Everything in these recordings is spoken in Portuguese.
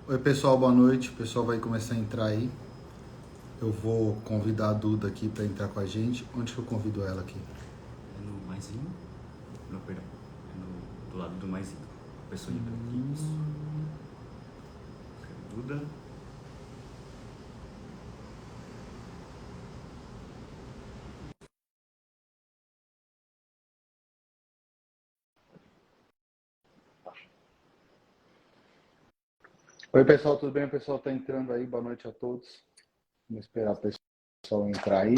Oi, pessoal, boa noite. O pessoal vai começar a entrar aí. Eu vou convidar a Duda aqui para entrar com a gente. Onde que eu convido ela aqui? É no maisinho? Não, perdão. É do lado do maisinho. A pessoa entra aqui. Isso. Duda. Oi, pessoal, tudo bem? O pessoal está entrando aí. Boa noite a todos. Vamos esperar o pessoal entrar aí.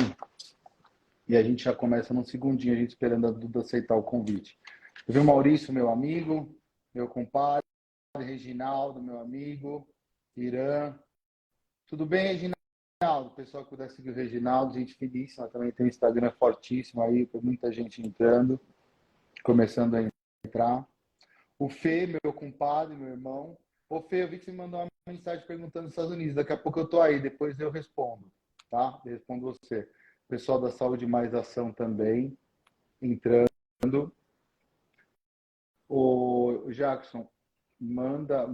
E a gente já começa num segundinho, a gente esperando a Duda aceitar o convite. Eu vi o Maurício, meu amigo, meu compadre, Reginaldo, meu amigo, Irã. Tudo bem, Reginaldo? O pessoal que puder seguir o Reginaldo, gente finíssima, também tem um Instagram fortíssimo aí, com muita gente entrando, começando a entrar. O Fê, meu compadre, meu irmão. Ô, Fê, eu vi que você me mandou uma mensagem perguntando nos Estados Unidos. Daqui a pouco eu tô aí, depois eu respondo, tá? Eu respondo você. Pessoal da Saúde Mais Ação também, entrando. O Jackson, manda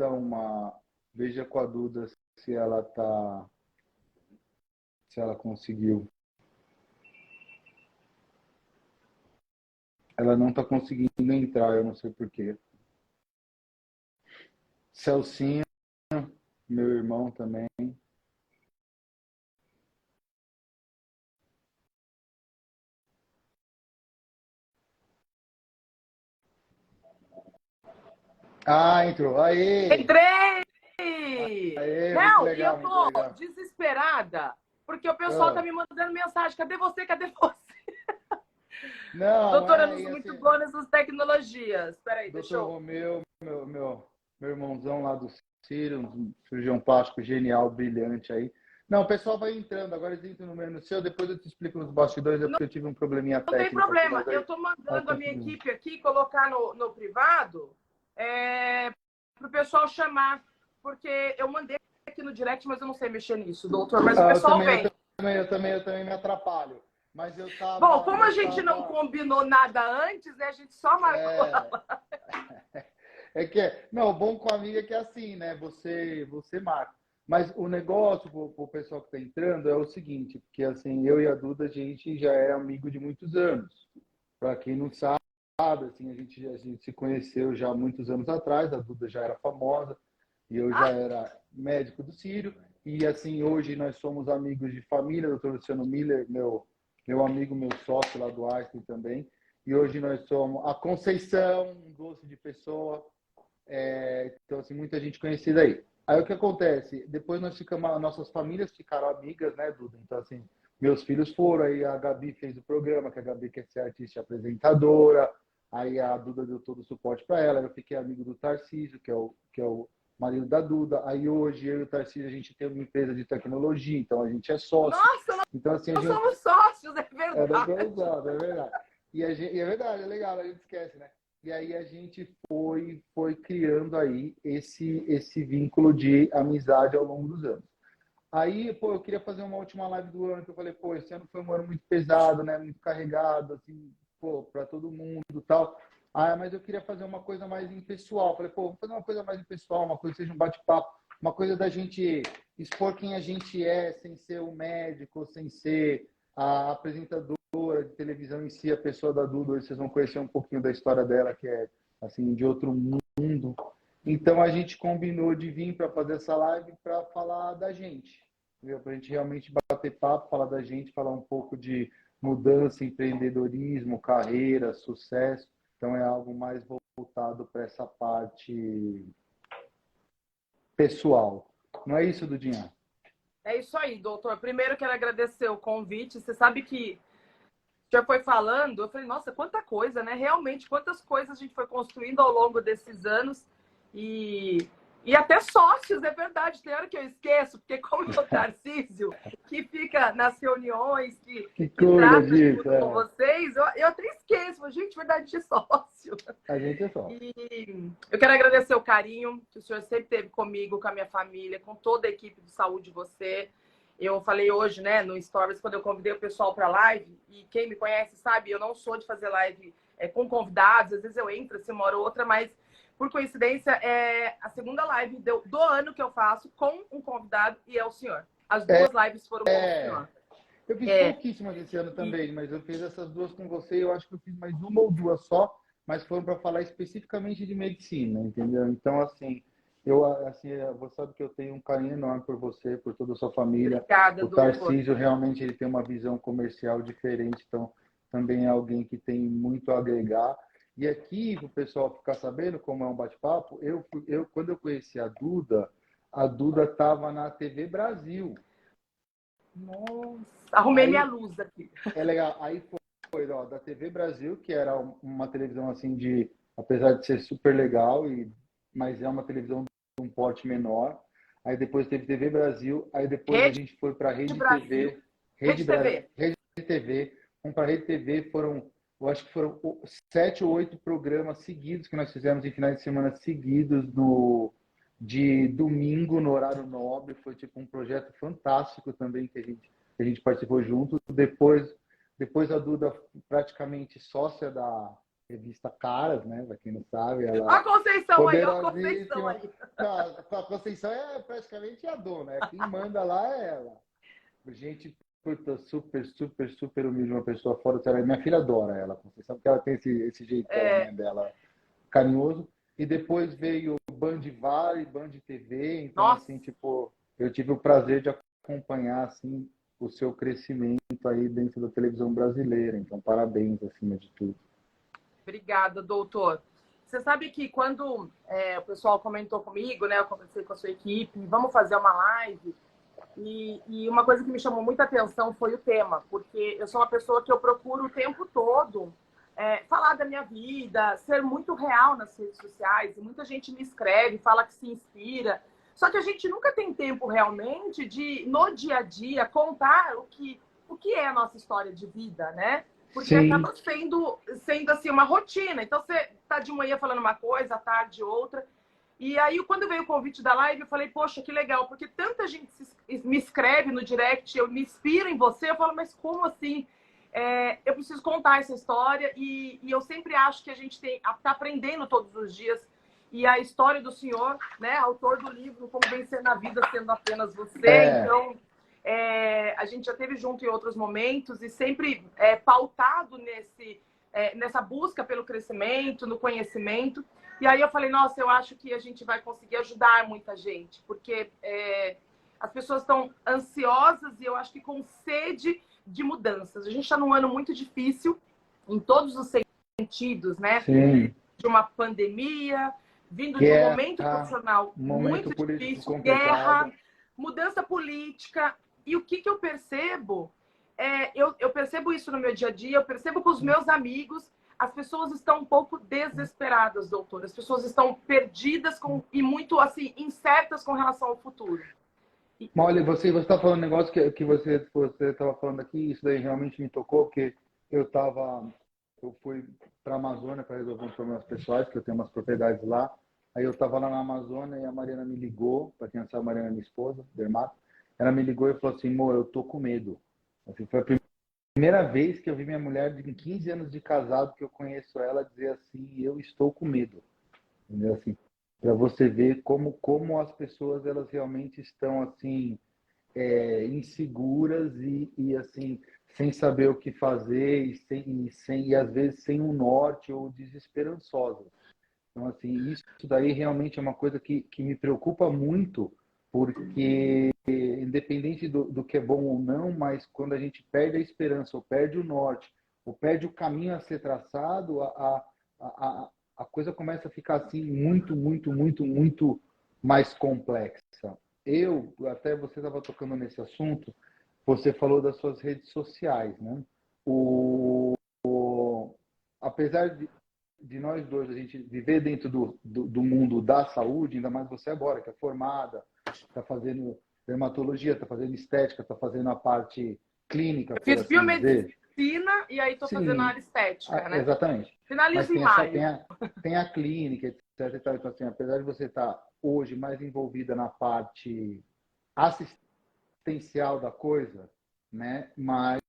uma... Veja com a Duda se ela tá... Se ela conseguiu. Ela não tá conseguindo entrar, eu não sei porquê. Celcinha, meu irmão também. Ah, entrou. Aê! Entrei! Aê, muito Não, e eu legal, muito tô legal. desesperada, porque o pessoal tá me mandando mensagem. Cadê você? Cadê você? Não, Doutora, e muito assim, boa nessas tecnologias. Peraí, deixa doutor eu... Romeu, meu irmãozão lá do Sírio, um cirurgião plástico genial, brilhante aí. Não, o pessoal vai entrando, agora eles entram no menu seu, depois eu te explico nos bastidores, é porque eu tive um probleminha Não tem técnico aqui, problema. mas Eu aí tô tá mandando a minha conseguindo. equipe aqui colocar no privado pro pessoal chamar, porque eu mandei aqui no direct, mas eu não sei mexer nisso, doutor. Mas o pessoal vem. Eu também me atrapalho. Mas Bom, como a gente não combinou nada antes, né? A gente só marcou. Não, o bom com a amiga é que é assim, né? Você marca. Mas o negócio para o pessoal que está entrando é o seguinte, porque assim, eu e a Duda, a gente já é amigo de muitos anos. Para quem não sabe, assim, a gente se conheceu já há muitos anos atrás, a Duda já era famosa e eu já era médico do Sírio. E assim, hoje nós somos amigos de família, doutor Luciano Miller, meu amigo, meu sócio lá do Einstein também. E hoje nós somos a Conceição, um doce de pessoa. Então, assim, muita gente conhecida aí. Aí o que acontece? Depois nós ficamos, nossas famílias ficaram amigas, né, Duda? Então, assim, meus filhos foram, aí a Gabi fez o programa, que a Gabi quer ser artista e apresentadora, aí a Duda deu todo o suporte para ela, eu fiquei amigo do Tarcísio, que é o marido da Duda. Aí hoje eu e o Tarcísio, a gente tem uma empresa de tecnologia, então a gente é sócio. Nossa, então, assim, nós somos sócios, é é verdade. verdade. E é verdade, é legal, a gente esquece, né? E aí a gente foi criando aí esse vínculo de amizade ao longo dos anos. Aí, pô, eu queria fazer uma última live do ano, que eu falei, pô, esse ano foi um ano muito pesado, né? Muito carregado, assim, pô, para todo mundo e tal. Ah, mas eu queria fazer uma coisa mais impessoal. Falei, pô, vamos fazer uma coisa mais impessoal, uma coisa que seja um bate-papo, uma coisa da gente expor quem a gente é, sem ser o médico, sem ser a apresentadora de televisão em si, a pessoa da Duda. Hoje vocês vão conhecer um pouquinho da história dela, que é, assim, de outro mundo. Então a gente combinou de vir para fazer essa live para falar da gente, para a gente realmente bater papo, falar da gente, falar um pouco de mudança, empreendedorismo, carreira, sucesso. Então é algo mais voltado para essa parte pessoal. Não é isso, Dudinha? É isso aí, doutor. Primeiro quero agradecer o convite. Você sabe que já foi falando, eu falei, nossa, quanta coisa, né? Realmente, quantas coisas a gente foi construindo ao longo desses anos e até sócios, é verdade. Tem hora que eu esqueço, porque como é o Tarcísio, que fica nas reuniões, Que que cuida trata disso, tudo com vocês, eu até esqueço. Gente, verdade, de sócio. A gente é sócio. E eu quero agradecer o carinho que o senhor sempre teve comigo, com a minha família, com toda a equipe de saúde de você. Eu falei hoje, né, no Stories, quando eu convidei o pessoal para live, e quem me conhece sabe, eu não sou de fazer live com convidados, às vezes eu entro assim uma hora ou outra, mas por coincidência, é a segunda live do ano que eu faço com um convidado e é o senhor. As duas lives foram com o senhor. Eu fiz pouquíssimas esse ano também, mas eu fiz essas duas com você. Eu acho que eu fiz mais uma ou duas só, mas foram para falar especificamente de medicina, entendeu? Então, assim, você sabe que eu tenho um carinho enorme por você, por toda a sua família. Obrigada, o Tarcísio realmente ele tem uma visão comercial diferente, então também é alguém que tem muito a agregar. E aqui, para o pessoal ficar sabendo como é um bate-papo, quando eu conheci a Duda estava na TV Brasil. Nossa, arrumei minha luz aqui. É legal. Aí foi da TV Brasil, que era uma televisão assim apesar de ser super legal, mas é uma televisão de um porte menor. Aí depois teve TV Brasil, aí depois a gente foi para Rede TV. Rede TV. Vamos para Rede TV, eu acho que foram 7 ou 8 programas seguidos que nós fizemos em finais de semana seguidos de domingo no horário nobre. Foi tipo um projeto fantástico também que a gente participou junto. Depois a Duda, praticamente sócia da revista Caras, né? Para quem não sabe, ela. A Conceição aí, a Conceição aí. Não, a Conceição é praticamente a dona, quem manda lá é ela. Gente, puta, super humilde, uma pessoa fora do cenário. Minha filha adora ela, a Conceição, porque ela tem esse jeitão né, dela carinhoso. E depois veio Band Var e Band TV, então, assim, tipo, eu tive o prazer de acompanhar, assim, o seu crescimento aí dentro da televisão brasileira. Então, parabéns, acima de tudo. Obrigada, doutor. Você sabe que quando o pessoal comentou comigo, né, eu conversei com a sua equipe, vamos fazer uma live, e uma coisa que me chamou muita atenção foi o tema, porque eu sou uma pessoa que eu procuro o tempo todo falar da minha vida, ser muito real nas redes sociais, e muita gente me escreve, fala que se inspira, só que a gente nunca tem tempo realmente de, no dia a dia, contar o que é a nossa história de vida, né? Porque acaba sendo assim, uma rotina. Então, você tá de manhã falando uma coisa, à tarde outra. E aí, quando veio o convite da live, eu falei, poxa, que legal, porque tanta gente me escreve no direct, eu me inspiro em você, eu falo, mas como assim? Eu preciso contar essa história e eu sempre acho que a gente tá aprendendo todos os dias. E a história do senhor, né, autor do livro Como Vencer na Vida Sendo Apenas Você, então... a gente já teve junto em outros momentos e sempre pautado nessa busca pelo crescimento, no conhecimento. E aí eu falei, nossa, eu acho que a gente vai conseguir ajudar muita gente, porque as pessoas estão ansiosas e eu acho que com sede de mudanças. A gente está num ano muito difícil, em todos os sentidos, né? Sim. De uma pandemia, vindo de um momento profissional muito difícil, guerra, mudança política. E o que eu percebo, eu percebo isso no meu dia a dia, eu percebo com os meus amigos, as pessoas estão um pouco desesperadas, doutor. As pessoas estão perdidas e muito assim, incertas com relação ao futuro. Olha, você está falando um negócio que você estava falando aqui, isso daí realmente me tocou, porque eu fui para a Amazônia para resolver uns problemas pessoais, que eu tenho umas propriedades lá. Aí eu estava lá na Amazônia e a Mariana me ligou, para quem não sabe, a Mariana é minha esposa, dermato. Ela me ligou e falou assim, amor, eu tô com medo. Assim, foi a primeira vez que eu vi minha mulher de 15 anos de casado, que eu conheço ela, dizer assim, eu estou com medo. Entendeu? Assim, para você ver como as pessoas elas realmente estão assim inseguras e assim sem saber o que fazer e às vezes sem um norte ou desesperançosas. Então assim isso daí realmente é uma coisa que me preocupa muito, porque independente do que é bom ou não, mas quando a gente perde a esperança ou perde o norte ou perde o caminho a ser traçado, a coisa começa a ficar assim muito mais complexa. Até você estava tocando nesse assunto, você falou das suas redes sociais, né? Apesar de nós dois, a gente viver dentro do mundo da saúde, ainda mais você agora, que é formada, está fazendo dermatologia, está fazendo estética, está fazendo a parte clínica. Eu fiz biomedicina e aí estou fazendo a área estética, né? Exatamente. Finalizo em maio. Tem a clínica, etc. Então, assim, apesar de você estar hoje mais envolvida na parte assistencial da coisa, né? Mas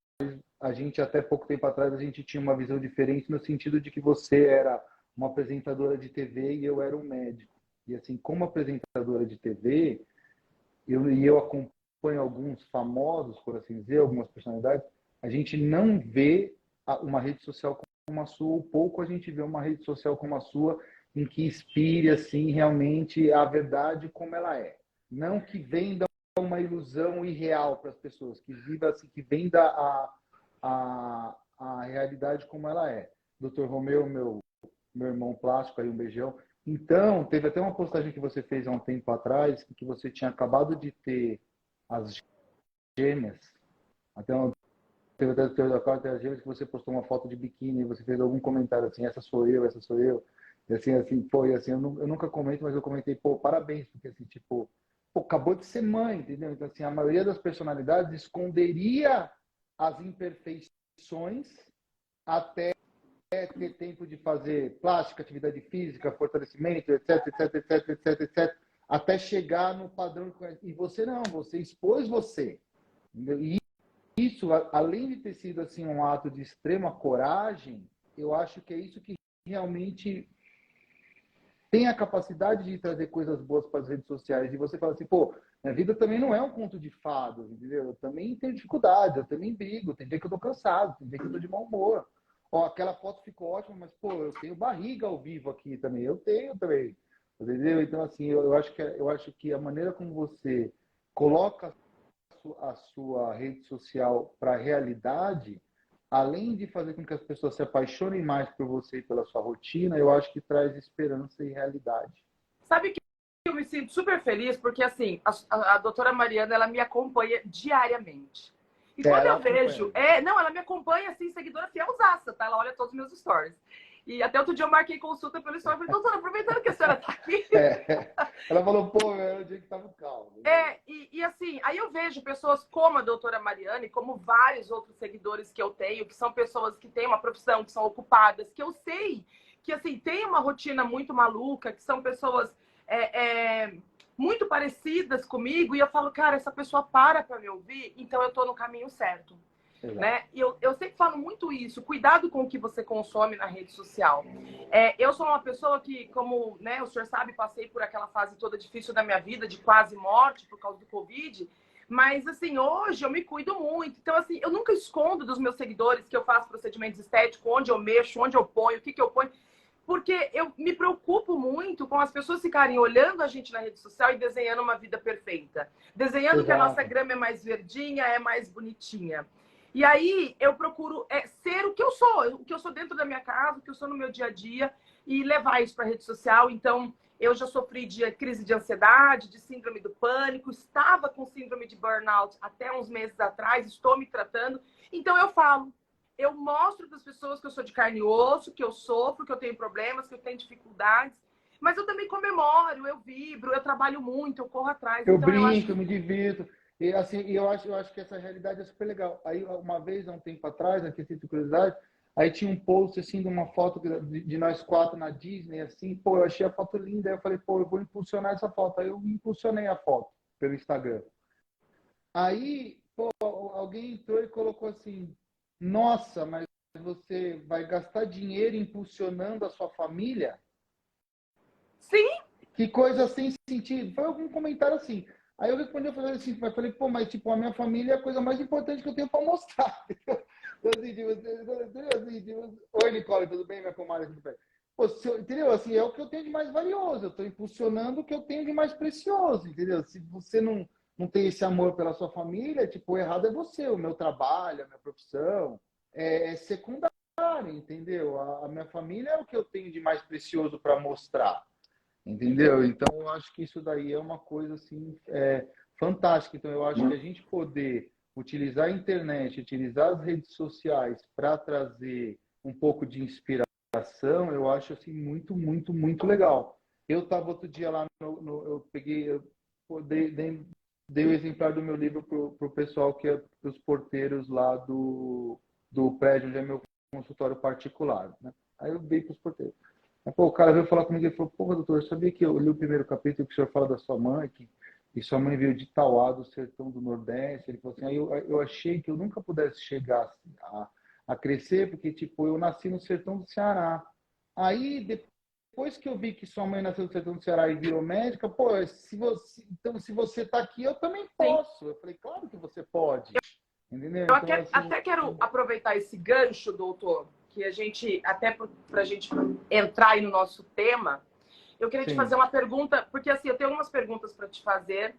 a gente, até pouco tempo atrás, a gente tinha uma visão diferente no sentido de que você era uma apresentadora de TV e eu era um médico. E assim, como apresentadora de TV, eu acompanho alguns famosos, por assim dizer, algumas personalidades, a gente não vê uma rede social como a sua, ou pouco a gente vê uma rede social como a sua, em que inspire assim realmente a verdade como ela é. Não que venda uma ilusão irreal para as pessoas, que viva assim, que venda a realidade como ela é. Dr. Romeu, meu irmão plástico, aí um beijão. Então, teve até uma postagem que você fez há um tempo atrás, que você tinha acabado de ter as gêmeas. Até uma, teve até as gêmeas que você postou uma foto de biquíni e você fez algum comentário assim, essa sou eu, essa sou eu. E assim, foi assim, eu nunca comento, mas eu comentei, pô, parabéns, porque assim, tipo, pô, acabou de ser mãe, entendeu? Então, assim, a maioria das personalidades esconderia as imperfeições até ter tempo de fazer plástica, atividade física, fortalecimento, etc, etc, etc, etc, etc, até chegar no padrão. E você não, você expôs você. E isso, além de ter sido assim um ato de extrema coragem, eu acho que é isso que realmente tem a capacidade de trazer coisas boas para as redes sociais. E você fala assim, pô, minha vida também não é um conto de fadas, entendeu? Eu também tenho dificuldades, eu também brigo, tem dia que eu tô cansado, tem dia que eu tô de mau humor. Ó, aquela foto ficou ótima, mas, pô, eu tenho barriga ao vivo aqui também, eu tenho também, entendeu? Então, assim, eu acho que a maneira como você coloca a sua rede social para a realidade, além de fazer com que as pessoas se apaixonem mais por você e pela sua rotina, eu acho que traz esperança e realidade. Sabe que eu me sinto super feliz porque, assim, a doutora Mariana, ela me acompanha diariamente. E quando Ela eu acompanha. vejo... não, ela me acompanha, assim, seguidora fielzaça, tá? Ela olha todos os meus stories. E até outro dia eu marquei consulta pelo story. Falei, doutora, aproveitando que a senhora tá aqui... Ela falou, pô, era o dia que tava calmo. E assim, aí eu vejo pessoas como a doutora Mariana e como vários outros seguidores que eu tenho, que são pessoas que têm uma profissão, que são ocupadas, que eu sei que, assim, tem uma rotina muito maluca, que são pessoas muito parecidas comigo, e eu falo, cara, essa pessoa para me ouvir, então eu tô no caminho certo. Né? E eu sempre falo muito isso, cuidado com o que você consome na rede social. Eu sou uma pessoa que, como, né, o senhor sabe, passei por aquela fase toda difícil da minha vida, de quase morte por causa do Covid, mas, assim, hoje eu me cuido muito. Então, assim, eu nunca escondo dos meus seguidores que eu faço procedimentos estéticos, onde eu mexo, onde eu ponho, o que eu ponho, porque eu me preocupo muito com as pessoas ficarem olhando a gente na rede social e desenhando uma vida perfeita. Desenhando que a nossa grama é mais verdinha, é mais bonitinha. E aí eu procuro ser o que eu sou dentro da minha casa, o que eu sou no meu dia a dia, e levar isso para a rede social. Então, eu já sofri de crise de ansiedade, de síndrome do pânico, estava com síndrome de burnout até uns meses atrás, estou me tratando. Então, eu mostro para as pessoas que eu sou de carne e osso, que eu sofro, que eu tenho problemas, que eu tenho dificuldades, mas eu também comemoro, eu vibro, eu trabalho muito, eu corro atrás. Eu Então, eu acho brinco, eu que... me divirto. E assim, eu acho que essa realidade é super legal. Aí, uma vez, há um tempo atrás, aqui de curiosidade, aí tinha um post assim de uma foto de nós quatro na Disney, assim, pô, eu achei a foto linda, aí eu falei, pô, eu vou impulsionar essa foto. Aí eu impulsionei a foto pelo Instagram. Aí, pô, alguém entrou e colocou assim, nossa, mas você vai gastar dinheiro impulsionando a sua família? Sim, Que coisa sem sentido. Foi algum comentário assim. Aí eu respondi, eu falei assim, mas falei, pô, mas tipo, a minha família é a coisa mais importante que eu tenho para mostrar. Oi, Nicole, tudo bem? Minha comadre, tudo bem? Pô, entendeu? Assim, é o que eu tenho de mais valioso. Eu estou impulsionando o que eu tenho de mais precioso, entendeu? Se você não tem esse amor pela sua família, tipo, o errado é você. O meu trabalho, a minha profissão é secundário, entendeu? A minha família é o que eu tenho de mais precioso para mostrar. Entendeu? Então, eu acho que isso daí é uma coisa assim, fantástica. Então, eu acho que a gente poder utilizar a internet, utilizar as redes sociais para trazer um pouco de inspiração, eu acho assim muito, muito, muito legal. Eu estava outro dia lá, eu peguei, dei o exemplar do meu livro para o pessoal que é os porteiros lá do prédio onde é meu consultório particular, né? Aí eu dei para os porteiros. Pô, o cara veio falar comigo e falou, porra, doutor, sabia que eu li o primeiro capítulo que o senhor fala da sua mãe, que sua mãe veio de Tauá, do sertão do Nordeste? Ele falou assim, aí eu achei que eu nunca pudesse chegar assim, a crescer, porque, tipo, eu nasci no sertão do Ceará. Aí, depois que eu vi que sua mãe nasceu no sertão do Ceará e virou médica, pô, então, se você está aqui, eu também posso. Eu falei, claro que você pode. Entendeu? Eu Então, assim, até quero aproveitar esse gancho, doutor, que a gente, até para a gente entrar aí no nosso tema, eu queria te fazer uma pergunta, porque assim, eu tenho algumas perguntas para te fazer.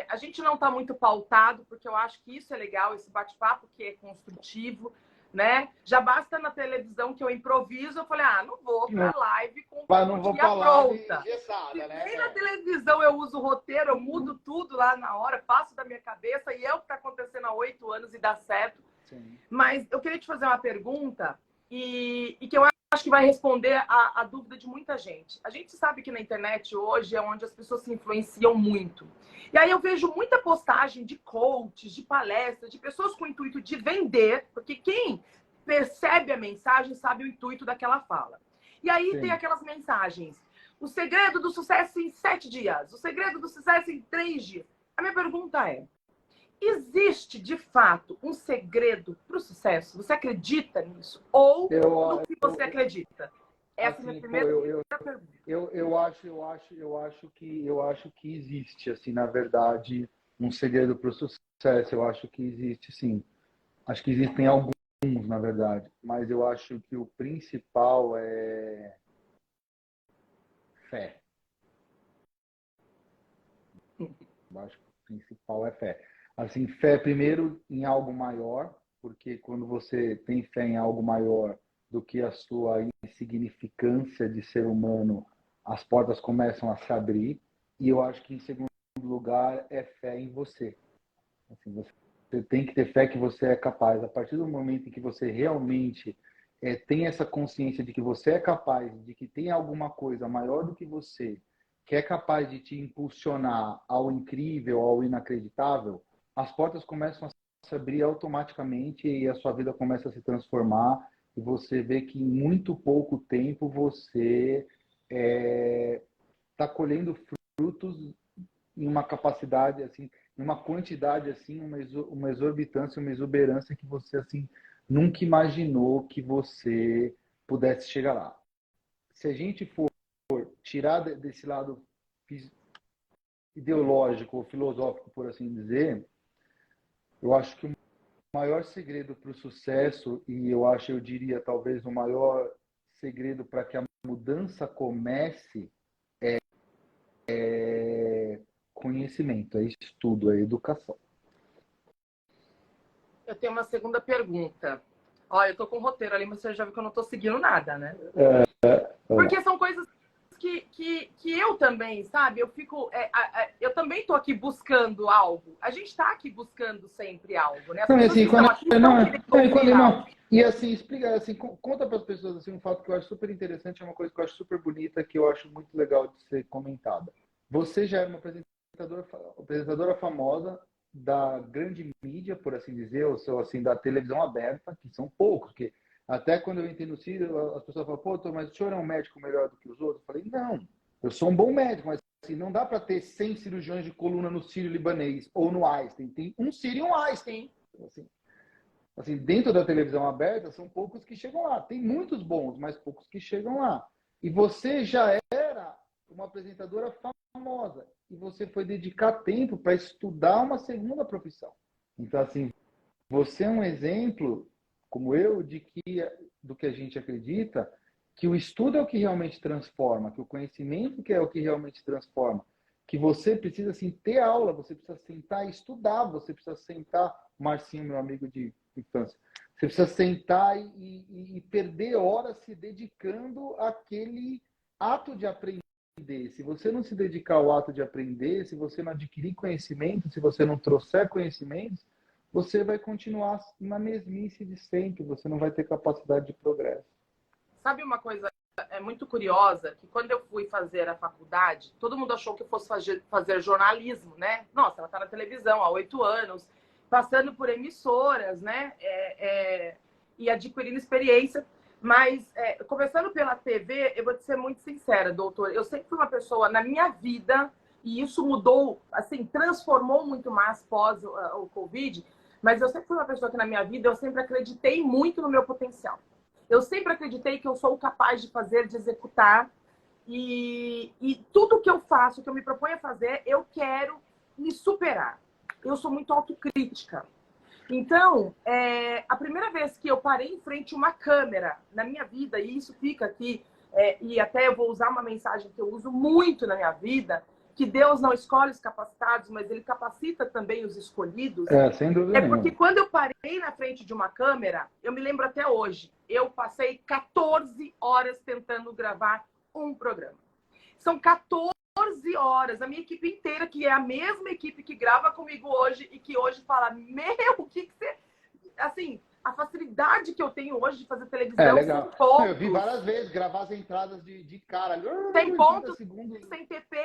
A gente não está muito pautado, porque eu acho que isso é legal, esse bate-papo que é construtivo, né? Já basta na televisão que eu improviso, eu falei, não vou para live com não dia pronta. Engessada, né? Nem na televisão eu uso o roteiro, eu mudo tudo lá na hora, passo da minha cabeça e é o que está acontecendo há 8 anos e dá certo. Sim. Mas eu queria te fazer uma pergunta e que eu acho que vai responder a dúvida de muita gente. A gente sabe que na internet hoje é onde as pessoas se influenciam muito. E aí eu vejo muita postagem de coaches, de palestras, de pessoas com o intuito de vender, porque quem percebe a mensagem sabe o intuito daquela fala. E aí tem aquelas mensagens. O segredo do sucesso em 7 dias. O segredo do sucesso em 3 dias. A minha pergunta é, existe, de fato, um segredo para o sucesso? Você acredita nisso? Ou no que você acredita? Essa é a minha primeira pergunta. Eu acho que existe, assim, na verdade, um segredo para o sucesso. Eu acho que existe, sim. Acho que existem alguns, na verdade. Mas eu acho que o principal é fé. Eu acho que o principal é fé. Assim, fé primeiro em algo maior, porque quando você tem fé em algo maior do que a sua insignificância de ser humano, as portas começam a se abrir. E eu acho que, em segundo lugar, é fé em você. Assim, você tem que ter fé que você é capaz. A partir do momento em que você realmente tem essa consciência de que você é capaz, de que tem alguma coisa maior do que você, que é capaz de te impulsionar ao incrível, ao inacreditável, as portas começam a se abrir automaticamente e a sua vida começa a se transformar e você vê que em muito pouco tempo você está colhendo frutos em uma capacidade, assim, em uma quantidade, assim, uma exorbitância, uma exuberância que você, assim, nunca imaginou que você pudesse chegar lá. Se a gente for tirar desse lado ideológico ou filosófico, por assim dizer, eu acho que o maior segredo para o sucesso, e eu diria, talvez o maior segredo para que a mudança comece é conhecimento, é estudo, é educação. Eu tenho uma segunda pergunta. Olha, eu tô com o roteiro ali, mas você já viu que eu não tô seguindo nada, né? Porque são coisas que eu também, sabe? Eu também tô aqui buscando algo. A gente tá aqui buscando sempre algo, né? As pessoas que estão aqui estão querendo ouvir algo. E assim, explica, assim, conta para as pessoas assim, um fato que eu acho super interessante, é uma coisa que eu acho super bonita, que eu acho muito legal de ser comentada. Você já era uma apresentadora famosa da grande mídia, por assim dizer, ou assim, da televisão aberta, que são poucos, que até quando eu entrei no Círio, as pessoas falam, pô, mas o senhor é um médico melhor do que os outros? Eu falei, não, eu sou um bom médico, mas assim, não dá para ter 100 cirurgiões de coluna no Sírio Libanês ou no Einstein. Tem um Sírio e um Einstein. Assim, dentro da televisão aberta, são poucos que chegam lá. Tem muitos bons, mas poucos que chegam lá. E você já era uma apresentadora famosa. E você foi dedicar tempo para estudar uma segunda profissão. Então, assim, você é um exemplo, como eu, do que a gente acredita, que o estudo é o que realmente transforma, que o conhecimento que é o que realmente transforma. Que você precisa, assim, ter aula, você precisa sentar e estudar, você precisa sentar, Marcinho, meu amigo de infância, você precisa sentar e perder horas se dedicando àquele ato de aprender. Se você não se dedicar ao ato de aprender, se você não adquirir conhecimento, se você não trouxer conhecimentos, você vai continuar na mesmice de sempre, você não vai ter capacidade de progresso. Sabe uma coisa muito curiosa? Que quando eu fui fazer a faculdade, todo mundo achou que eu fosse fazer jornalismo, né? Nossa, ela está na televisão há 8 anos, passando por emissoras, né? E adquirindo experiência. Mas, começando pela TV, eu vou te ser muito sincera, doutor. Eu sempre fui uma pessoa, na minha vida, e isso mudou, assim, transformou muito mais pós o Covid, mas eu sempre fui uma pessoa que, na minha vida, eu sempre acreditei muito no meu potencial. Eu sempre acreditei que eu sou capaz de fazer, de executar. E tudo que eu faço, que eu me proponho a fazer, eu quero me superar. Eu sou muito autocrítica. Então, a primeira vez que eu parei em frente a uma câmera na minha vida, e isso fica aqui, e até eu vou usar uma mensagem que eu uso muito na minha vida, que Deus não escolhe os capacitados, mas Ele capacita também os escolhidos. Sem dúvida Porque nenhuma. quando eu parei na frente de uma câmera, eu me lembro até hoje, eu passei 14 horas tentando gravar um programa. São 14 horas, a minha equipe inteira, que é a mesma equipe que grava comigo hoje e que hoje fala, o que você... Assim, a facilidade que eu tenho hoje de fazer televisão legal. sem pontos. Eu vi várias vezes gravar as entradas de cara. Sem pontos, sem TP.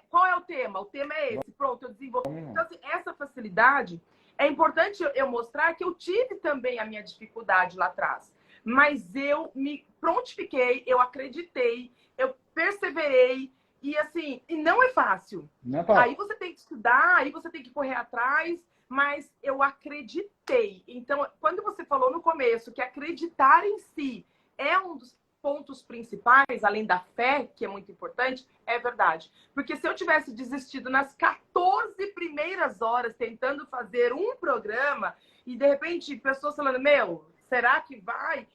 Qual é o tema? O tema é esse. Pronto, eu desenvolvi. Então, assim, essa facilidade, é importante eu mostrar que eu tive também a minha dificuldade lá atrás. Mas eu me prontifiquei, eu acreditei, eu perseverei. E assim, e não é fácil. Não é fácil. Aí você tem que estudar, aí você tem que correr atrás, mas eu acreditei. Então, quando você falou no começo que acreditar em si é um dos pontos principais, além da fé, que é muito importante, é verdade. Porque se eu tivesse desistido nas 14 primeiras horas tentando fazer um programa e de repente pessoas falando, será que vai?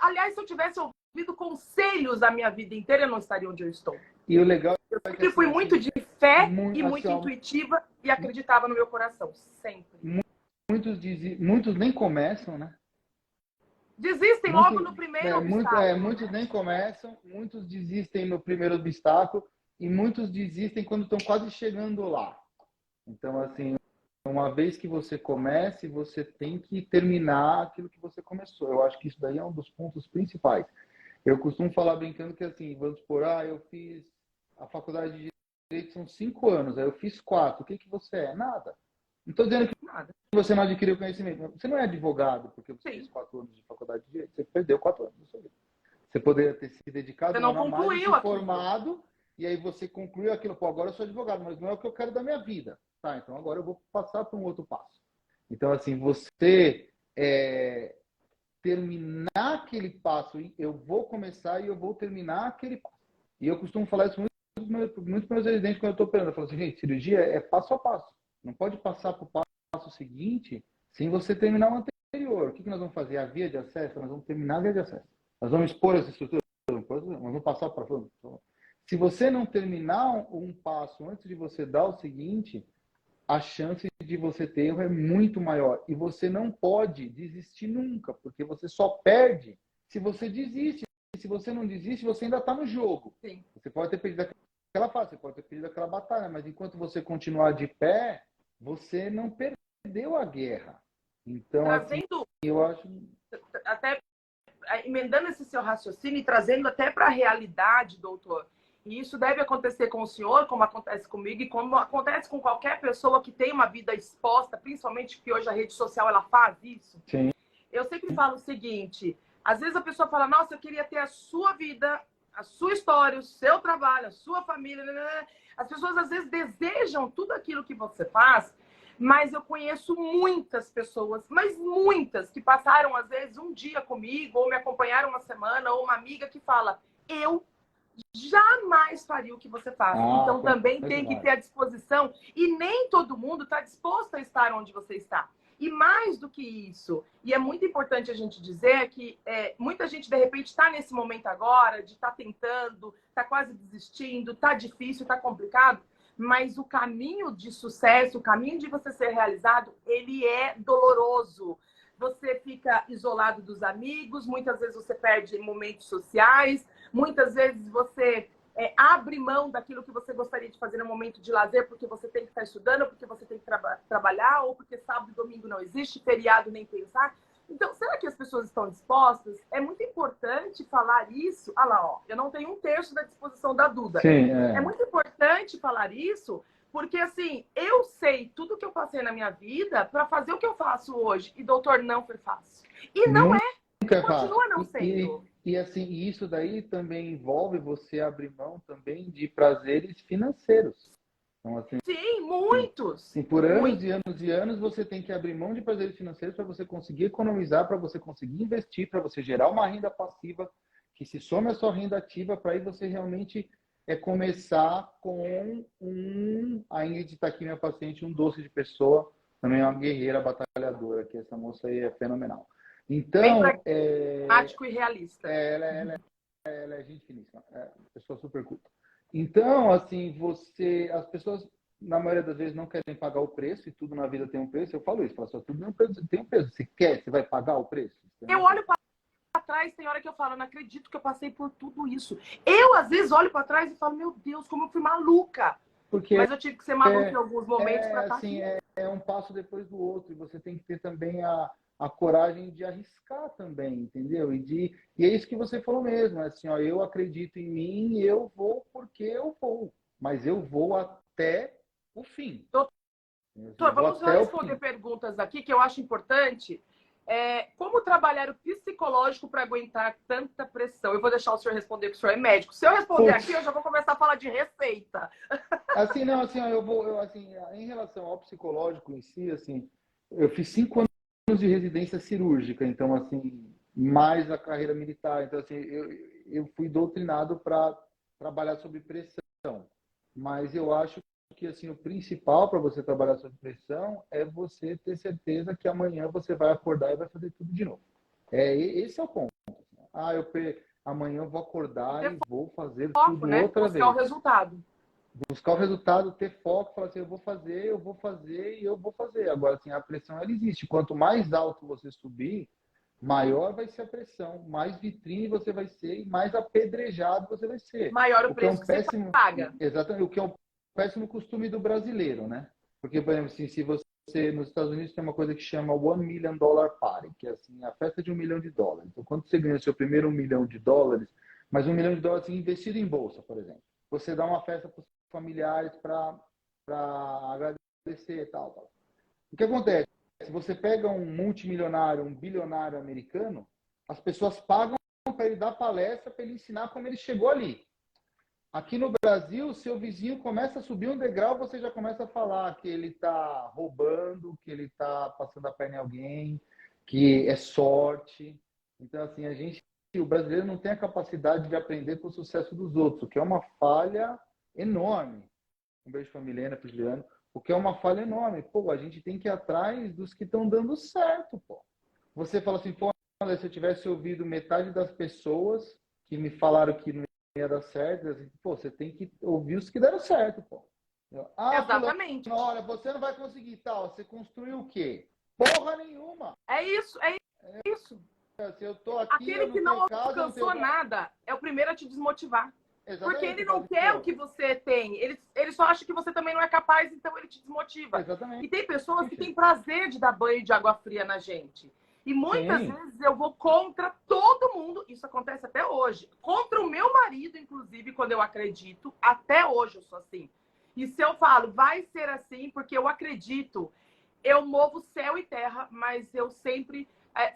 Aliás, se eu tivesse ouvido conselhos a minha vida inteira, eu não estaria onde eu estou. E o legal eu sempre fui muito de fé e muito intuitiva e acreditava no meu coração, sempre. Muitos nem começam, né? Desistem logo no primeiro obstáculo. Muitos nem começam, muitos desistem no primeiro obstáculo e muitos desistem quando estão quase chegando lá. Então, assim, uma vez que você comece, você tem que terminar aquilo que você começou. Eu acho que isso daí é um dos pontos principais. Eu costumo falar brincando que, assim, vamos supor, eu fiz a faculdade de Direito, são 5 anos, aí eu fiz 4. O que você é? Nada. Não estou dizendo que você não adquiriu conhecimento. Você não é advogado porque você fez 4 anos de faculdade de Direito. Você perdeu 4 anos da sua vida. Você poderia ter se dedicado você não concluiu mais, se formado, e aí você concluiu aquilo. Pô, agora eu sou advogado, mas não é o que eu quero da minha vida. Tá, então agora eu vou passar para um outro passo. Então, assim, você terminar aquele passo, eu vou começar e eu vou terminar aquele passo. E eu costumo falar isso muito para os meus residentes quando eu estou operando. Eu falo assim, gente, cirurgia é passo a passo. Não pode passar para o passo seguinte sem você terminar o anterior. O que nós vamos fazer? A via de acesso? Nós vamos terminar a via de acesso. Nós vamos expor essa estrutura? Nós vamos passar para frente. Se você não terminar um passo antes de você dar o seguinte, a chance de você ter erro é muito maior. E você não pode desistir nunca, porque você só perde se você desiste. Se você não desiste, você ainda está no jogo. Sim. Você pode ter perdido aquela fase, você pode ter perdido aquela batalha, mas enquanto você continuar de pé, você não perdeu a guerra. Então, trazendo, assim, eu acho... Até emendando esse seu raciocínio e trazendo até para a realidade, doutor, e isso deve acontecer com o senhor, como acontece comigo, e como acontece com qualquer pessoa que tem uma vida exposta, principalmente que hoje a rede social ela faz isso. Sim. Eu sempre falo o seguinte, às vezes a pessoa fala, nossa, eu queria ter a sua vida, a sua história, o seu trabalho, a sua família. As pessoas às vezes desejam tudo aquilo que você faz, mas eu conheço muitas pessoas, mas muitas, que passaram às vezes um dia comigo, ou me acompanharam uma semana, ou uma amiga que fala, eu jamais faria o que você faz. Então também tem que ter a disposição, e nem todo mundo está disposto a estar onde você está. E mais do que isso, e é muito importante a gente dizer que muita gente, de repente, está nesse momento agora, de estar tentando, está quase desistindo, está difícil, está complicado, mas o caminho de sucesso, o caminho de você ser realizado, ele é doloroso. Você fica isolado dos amigos, muitas vezes você perde momentos sociais, muitas vezes você abre mão daquilo que você gostaria de fazer no momento de lazer, porque você tem que estar estudando, porque você tem que trabalhar, ou porque sábado e domingo não existe, feriado nem pensar. Então, será que as pessoas estão dispostas? É muito importante falar isso. Ah lá, ó, eu não tenho 1/3 da disposição da Duda. Sim, é muito importante falar isso, porque assim, eu sei tudo que eu passei na minha vida para fazer o que eu faço hoje. E, doutor, não foi fácil. E não continua não sendo. E assim, isso daí também envolve você abrir mão também de prazeres financeiros. Então, assim, Sim, muitos. assim, por anos Muitos. e anos, você tem que abrir mão de prazeres financeiros para você conseguir economizar, para você conseguir investir, para você gerar uma renda passiva que se some à sua renda ativa, para aí você realmente começar com a Ingrid está aqui, minha paciente, um doce de pessoa, também é uma guerreira batalhadora, que essa moça aí é fenomenal. Bem Então, pragmático e realista. ela é gente finíssima, pessoa super culta. Então, assim, as pessoas, na maioria das vezes, não querem pagar o preço, e tudo na vida tem um preço. Eu falo isso, falo, só tudo tem um preço. Você quer, você vai pagar o preço? Eu olho para trás, tem hora que eu falo, eu não acredito que eu passei por tudo isso. Eu, às vezes, olho para trás e falo, meu Deus, como eu fui maluca. Porque mas eu tive que ser maluca em alguns momentos para estar assim, aqui. é um passo depois do outro, e você tem que ter também a coragem de arriscar também, entendeu? E é isso que você falou mesmo, assim, ó, eu acredito em mim, eu vou porque eu vou, mas eu vou até o fim. Doutor, vamos só responder perguntas aqui que eu acho importante. Como trabalhar o psicológico para aguentar tanta pressão? Eu vou deixar o senhor responder, porque o senhor é médico. Se eu responder aqui, eu já vou começar a falar de receita. Assim, não, assim, assim, em relação ao psicológico em si, assim, eu fiz 5 anos de residência cirúrgica, então, assim, mais a carreira militar. Então, assim, eu fui doutrinado para trabalhar sob pressão. Mas eu acho que, assim, o principal para você trabalhar sob pressão é você ter certeza que amanhã você vai acordar e vai fazer tudo de novo. Esse é o ponto. Amanhã eu vou acordar e vou fazer tudo outra vez. Buscar o resultado. Buscar o resultado, ter foco, falar assim, eu vou fazer e eu vou fazer. Agora, assim, a pressão, ela existe. Quanto mais alto você subir, maior vai ser a pressão, mais vitrine você vai ser e mais apedrejado você vai ser. Maior o preço que você paga. Exatamente, o que é um péssimo costume do brasileiro, né? Porque, por exemplo, assim, se você, nos Estados Unidos tem uma coisa que chama $1 Million Party, que é assim, a festa de $1 milhão. Então, quando você ganha o seu primeiro $1 milhão, mas $1 milhão assim, investido em bolsa, por exemplo, você dá uma festa para os familiares para agradecer e tal. O que acontece? Se você pega um multimilionário, um bilionário americano, as pessoas pagam para ele dar palestra, para ele ensinar como ele chegou ali. Aqui no Brasil, seu vizinho começa a subir um degrau, você já começa a falar que ele está roubando, que ele está passando a perna em alguém, que é sorte. Então, assim, o brasileiro não tem a capacidade de aprender com o sucesso dos outros, o que é uma falha enorme. Um beijo para a Milena, para o Juliano. O que é uma falha enorme. Pô, a gente tem que ir atrás dos que estão dando certo, pô. Você fala assim, pô, se eu tivesse ouvido metade das pessoas que me falaram que não ia dar certo, assim, pô, você tem que ouvir os que deram certo, pô. Exatamente. Fulano, olha, você não vai conseguir tal. Você construiu o quê? Porra nenhuma. É isso. Se eu tô aqui, aquele que não alcançou nada é o primeiro a te desmotivar. Exatamente, porque ele não quer o que você tem. Ele só acha que você também não é capaz, então ele te desmotiva. Exatamente. E tem pessoas que têm prazer de dar banho de água fria na gente. E muitas vezes eu vou contra todo mundo. Isso acontece até hoje. Contra o meu marido, inclusive, quando eu acredito. Até hoje eu sou assim. E se eu falo, vai ser assim, porque eu acredito, eu movo céu e terra, mas eu sempre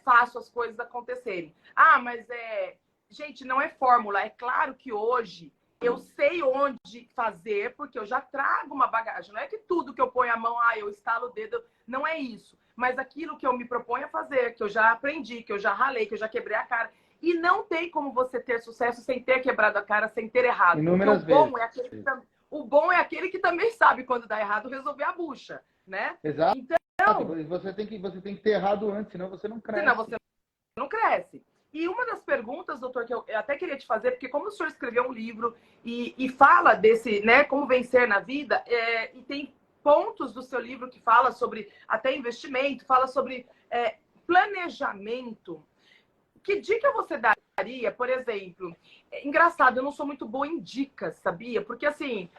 faço as coisas acontecerem. Mas gente, não é fórmula. É claro que hoje eu sei onde fazer, porque eu já trago uma bagagem. Não é que tudo que eu ponho a mão, eu estalo o dedo. Não é isso. Mas aquilo que eu me proponho a fazer, que eu já aprendi, que eu já ralei, que eu já quebrei a cara. E não tem como você ter sucesso sem ter quebrado a cara, sem ter errado. Inúmeras vezes. O bom é aquele que também sabe quando dá errado resolver a bucha, né? Exato. Então, você tem que ter errado antes, senão você não cresce. Senão você não cresce. E uma das perguntas, doutor, que eu até queria te fazer, porque como o senhor escreveu um livro e fala desse, né, como vencer na vida, e tem pontos do seu livro que fala sobre até investimento, fala sobre planejamento. Que dica você daria, por exemplo? Engraçado, eu não sou muito boa em dicas, sabia? Porque, assim,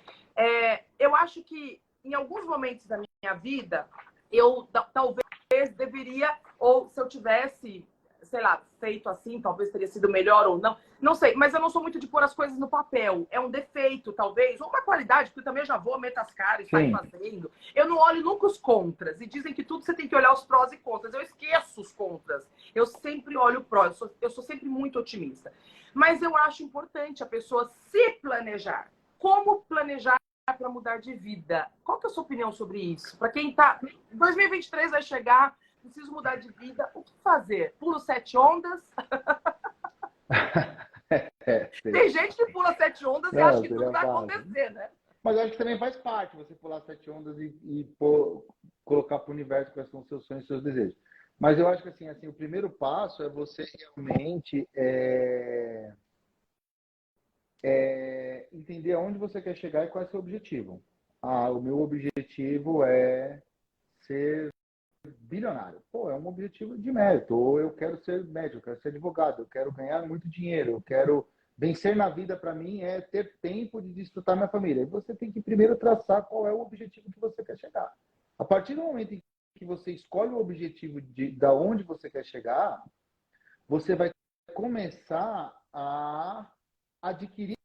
eu acho que em alguns momentos da minha vida, eu talvez deveria, ou se eu tivesse, sei lá, feito assim, talvez teria sido melhor ou não. Não sei, mas eu não sou muito de pôr as coisas no papel. É um defeito, talvez, ou uma qualidade, porque eu também já vou, meto as caras e saio fazendo. Eu não olho nunca os contras. E dizem que tudo você tem que olhar os prós e contras. Eu esqueço os contras. Eu sempre olho o pró. Eu sou sempre muito otimista. Mas eu acho importante a pessoa se planejar. Como planejar para mudar de vida. Qual que é a sua opinião sobre isso? Para quem está... 2023 vai chegar, preciso mudar de vida. O que fazer? Pulo 7 ondas? Tem gente que pula 7 ondas e acha que tudo vai acontecer, né? Mas eu acho que também faz parte você pular 7 ondas e colocar para o universo quais são os seus sonhos e seus desejos. Mas eu acho que assim, o primeiro passo é você realmente entender aonde você quer chegar e qual é o seu objetivo. O meu objetivo é ser bilionário. Pô, é um objetivo de mérito. Ou eu quero ser médico, eu quero ser advogado, eu quero ganhar muito dinheiro, eu quero... Vencer na vida, para mim, é ter tempo de desfrutar minha família. E você tem que primeiro traçar qual é o objetivo que você quer chegar. A partir do momento em que você escolhe o objetivo da onde você quer chegar, você vai começar a adquirir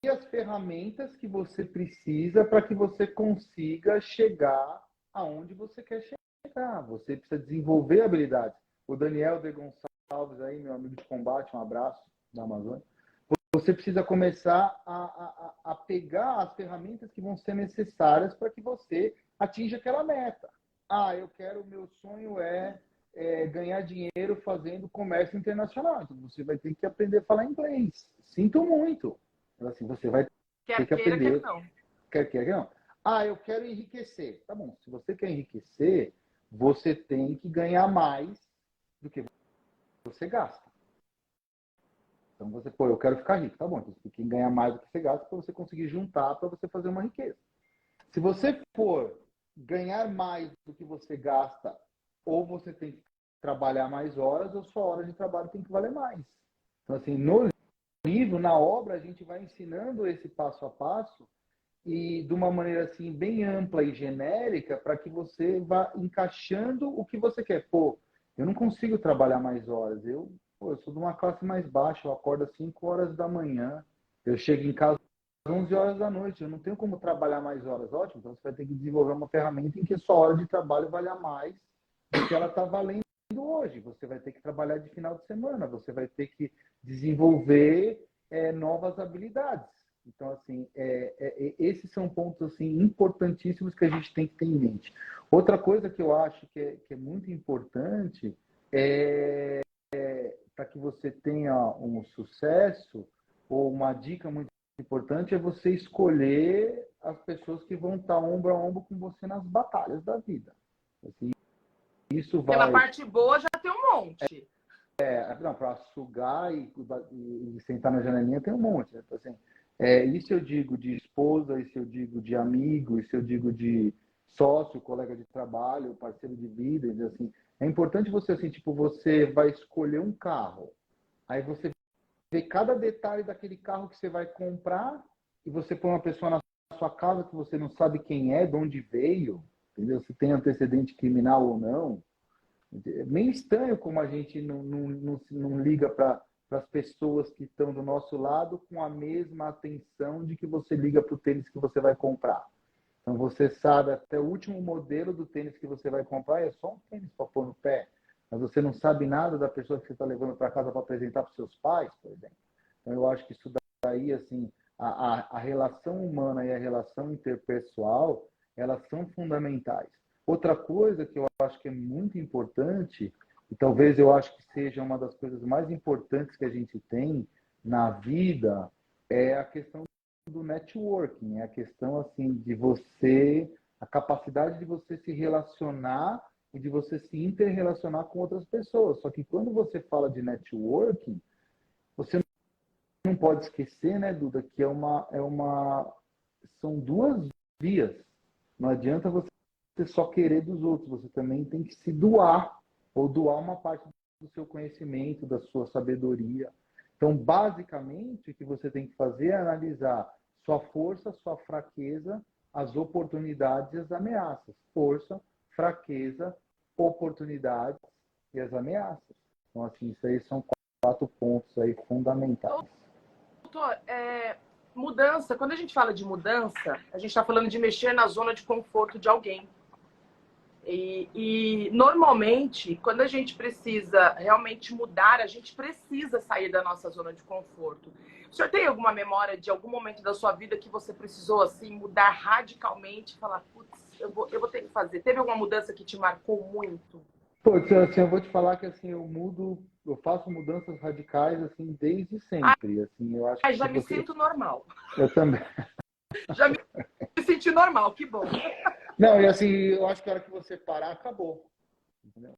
as ferramentas que você precisa para que você consiga chegar aonde você quer chegar. Você precisa desenvolver habilidades. O Daniel de Gonçalves, aí, meu amigo de combate, um abraço da Amazônia. Você precisa começar a pegar as ferramentas que vão ser necessárias para que você atinja aquela meta. O meu sonho é ganhar dinheiro fazendo comércio internacional. Então, você vai ter que aprender a falar inglês. Sinto muito. Assim, você vai ter que aprender. Quer não. Eu quero enriquecer. Tá bom, se você quer enriquecer, você tem que ganhar mais do que você gasta. Então, eu quero ficar rico. Tá bom, então você tem que ganhar mais do que você gasta para você conseguir juntar para você fazer uma riqueza. Se você for ganhar mais do que você gasta, ou você tem que trabalhar mais horas, ou sua hora de trabalho tem que valer mais. Então, assim, no livro, na obra, a gente vai ensinando esse passo a passo e de uma maneira assim bem ampla e genérica para que você vá encaixando o que você quer. Pô, eu não consigo trabalhar mais horas. Eu sou de uma classe mais baixa, eu acordo às 5 horas da manhã, eu chego em casa às 11 horas da noite, eu não tenho como trabalhar mais horas. Ótimo, então você vai ter que desenvolver uma ferramenta em que a sua hora de trabalho valha mais do que ela está valendo hoje. Você vai ter que trabalhar de final de semana, você vai ter que desenvolver novas habilidades. Então, assim, esses são pontos assim, importantíssimos que a gente tem que ter em mente. Outra coisa que eu acho que é muito importante para que você tenha um sucesso, ou uma dica muito importante, é você escolher as pessoas que vão estar ombro a ombro com você nas batalhas da vida. Assim, isso vai... Pela parte boa já tem um monte. Para sugar e sentar na janelinha tem um monte. Né? Então, assim, isso eu digo de esposa, isso eu digo de amigo, isso eu digo de sócio, colega de trabalho, parceiro de vida. Assim, é importante você, assim, tipo, você vai escolher um carro, aí você vê cada detalhe daquele carro que você vai comprar e você põe uma pessoa na sua casa que você não sabe quem é, de onde veio, entendeu? Se tem antecedente criminal ou não. É meio estranho como a gente não liga para as pessoas que estão do nosso lado com a mesma atenção de que você liga para o tênis que você vai comprar. Então, você sabe até o último modelo do tênis que você vai comprar, é só um tênis para pôr no pé. Mas você não sabe nada da pessoa que você está levando para casa para apresentar para os seus pais, por exemplo. Então, eu acho que isso daí, assim, a relação humana e a relação interpessoal, elas são fundamentais. Outra coisa que eu acho que é muito importante, e talvez eu acho que seja uma das coisas mais importantes que a gente tem na vida, é a questão do networking, é a questão assim de você, a capacidade de você se relacionar e de você se interrelacionar com outras pessoas. Só que quando você fala de networking, você não pode esquecer, né, Duda, que são duas vias. Não adianta você só querer dos outros, você também tem que se doar, ou doar uma parte do seu conhecimento, da sua sabedoria. Então, basicamente, o que você tem que fazer é analisar sua força, sua fraqueza, as oportunidades e as ameaças. Força, fraqueza, oportunidades e as ameaças. Então, assim, isso aí são 4 pontos aí fundamentais. Doutor, mudança, quando a gente fala de mudança, a gente está falando de mexer na zona de conforto de alguém. E normalmente, quando a gente precisa realmente mudar, a gente precisa sair da nossa zona de conforto. O senhor tem alguma memória de algum momento da sua vida que você precisou, assim, mudar radicalmente? Falar, putz, eu vou ter que fazer. Teve alguma mudança que te marcou muito? Pô, assim, eu vou te falar que assim, eu faço mudanças radicais assim desde sempre. Assim, eu acho Ai, que já se me você, sinto normal. eu também. Já me senti normal, que bom. Não, e assim, eu acho que a hora que você parar, acabou. Entendeu?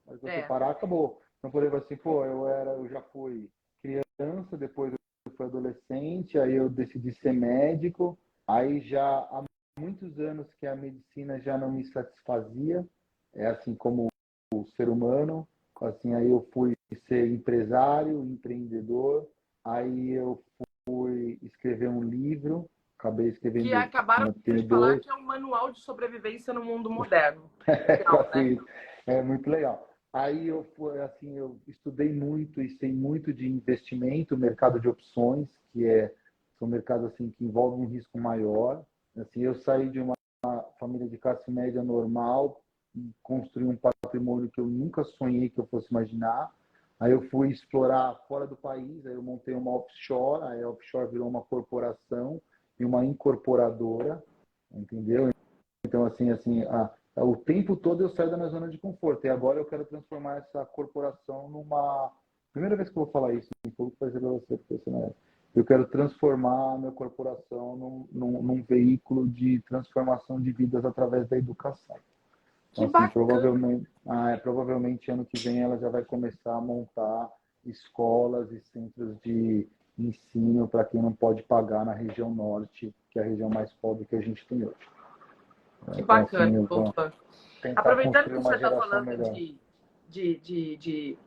A hora que você É. parar, acabou. Então, por exemplo, assim, pô, eu já fui criança, depois eu fui adolescente, aí eu decidi ser médico, aí já há muitos anos que a medicina já não me satisfazia, é assim como o ser humano, assim, aí eu fui ser empresário, empreendedor, aí eu fui escrever um livro, acabei Que escrevendo, acabaram né, de tenho falar dois. que é um manual de sobrevivência no mundo moderno. Legal, né? Assim, é muito legal. Aí eu fui, assim, eu estudei muito e sei muito de investimento, mercado de opções, são mercados assim que envolvem um risco maior. Assim, eu saí de uma família de classe média normal, construí um patrimônio que eu nunca sonhei que eu fosse imaginar. Aí eu fui explorar fora do país, aí eu montei uma offshore, aí a offshore virou uma corporação e uma incorporadora, entendeu? Então, o tempo todo eu saio da minha zona de conforto. E agora eu quero transformar essa corporação numa. Primeira vez que eu vou falar isso, me pouco fazer para você, porque você não é. Eu quero transformar a minha corporação num veículo de transformação de vidas através da educação. Então, Que assim, bacana. provavelmente ano que vem ela já vai começar a montar escolas e centros de ensino para quem não pode pagar na região norte, que é a região mais pobre que a gente tem hoje. Que Então, assim, bacana, eu vou doutor. tentar Aproveitando construir que uma você está geração falando melhor. de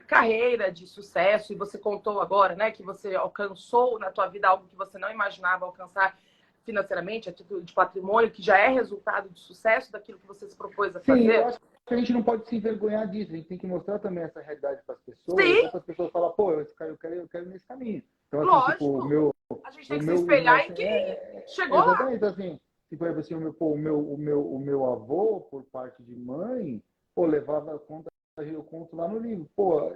carreira, de sucesso, e você contou agora, né, que você alcançou na tua vida algo que você não imaginava alcançar financeiramente, a título de patrimônio, que já é resultado de sucesso daquilo que você se propôs a Sim, eu fazer. acho que a gente não pode se envergonhar disso. A gente tem que mostrar também essa realidade para as pessoas, Sim, até para as pessoas falar, pô, eu quero ir nesse caminho. Então, assim, tipo, lógico. A gente tem que se o meu espelhar em assim, quem chegou lá. exatamente assim, tipo, assim, o meu avô, por parte de mãe, pô, levava conta, eu conto lá no livro, pô,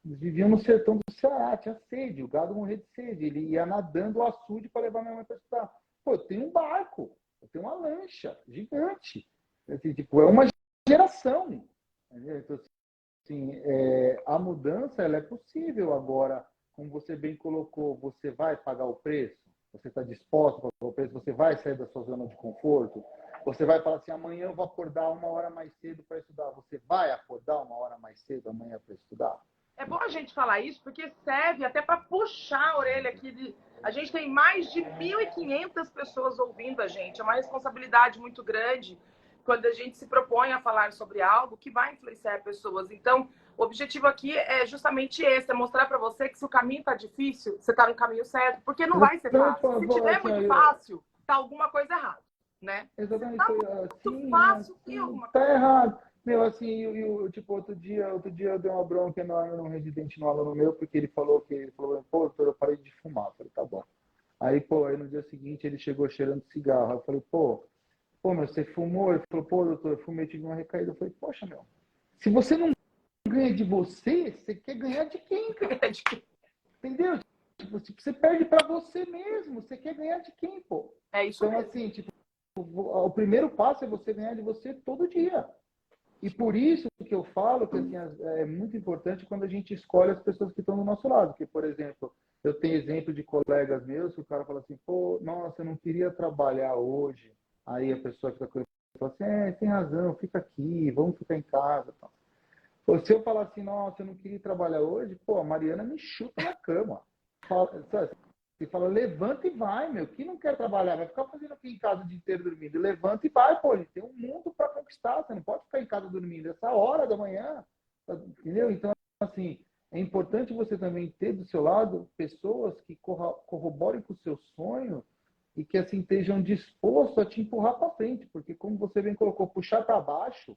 eles viviam no sertão do Ceará, tinha sede, o gado morria de sede, ele ia nadando o açude para levar minha mãe para estudar. Pô, eu tenho um barco, eu tenho uma lancha gigante. Assim, tipo, é uma geração. Entendeu? Então, assim, a mudança ela é possível agora, como você bem colocou, você vai pagar o preço? Você está disposto a pagar o preço? Você vai sair da sua zona de conforto? Você vai falar assim, amanhã eu vou acordar uma hora mais cedo para estudar. Você vai acordar uma hora mais cedo amanhã para estudar? É bom a gente falar isso, porque serve até para puxar a orelha aqui. A gente tem mais de 1.500 pessoas ouvindo a gente. É uma responsabilidade muito grande quando a gente se propõe a falar sobre algo que vai influenciar pessoas. Então, o objetivo aqui é justamente esse, é mostrar para você que se o caminho está difícil, você está no caminho certo, porque não vai ser fácil. Se tiver muito fácil, tá alguma coisa errada, né? Se Exatamente, tá muito assim, fácil, tem assim, alguma tá coisa. errado. Meu, assim, tipo, outro dia eu dei uma bronca enorme num residente, num aluno meu, porque ele falou, pô, doutor, eu parei de fumar. Eu falei, tá bom. Aí, pô, aí no dia seguinte ele chegou cheirando cigarro. Eu falei, meu, você fumou? Ele falou, pô, doutor, eu fumei, tive uma recaída. Eu falei, poxa, meu, se você não ganha de você, você quer ganhar de quem, cara? Entendeu? Tipo, você perde pra você mesmo, você quer ganhar de quem, pô? É isso Então, mesmo. assim, tipo, o primeiro passo é você ganhar de você todo dia. E por isso que eu falo que assim, é muito importante quando a gente escolhe as pessoas que estão do nosso lado. Porque, por exemplo, eu tenho exemplo de colegas meus que o cara fala assim, pô, nossa, eu não queria trabalhar hoje. Aí a pessoa que está com ele fala assim, tem razão, fica aqui, vamos ficar em casa. Pô, se eu falar assim, nossa, eu não queria trabalhar hoje, pô, a Mariana me chuta na cama. Você fala, levanta e vai, meu. Quem não quer trabalhar vai ficar fazendo aqui em casa o dia inteiro dormindo. Levanta e vai, pô. A gente tem um mundo para conquistar. Você não pode ficar em casa dormindo essa hora da manhã. Entendeu? Então, assim, é importante você também ter do seu lado pessoas que corroborem com o seu sonho e que, assim, estejam dispostos a te empurrar para frente. Porque, como você bem colocou, puxar para baixo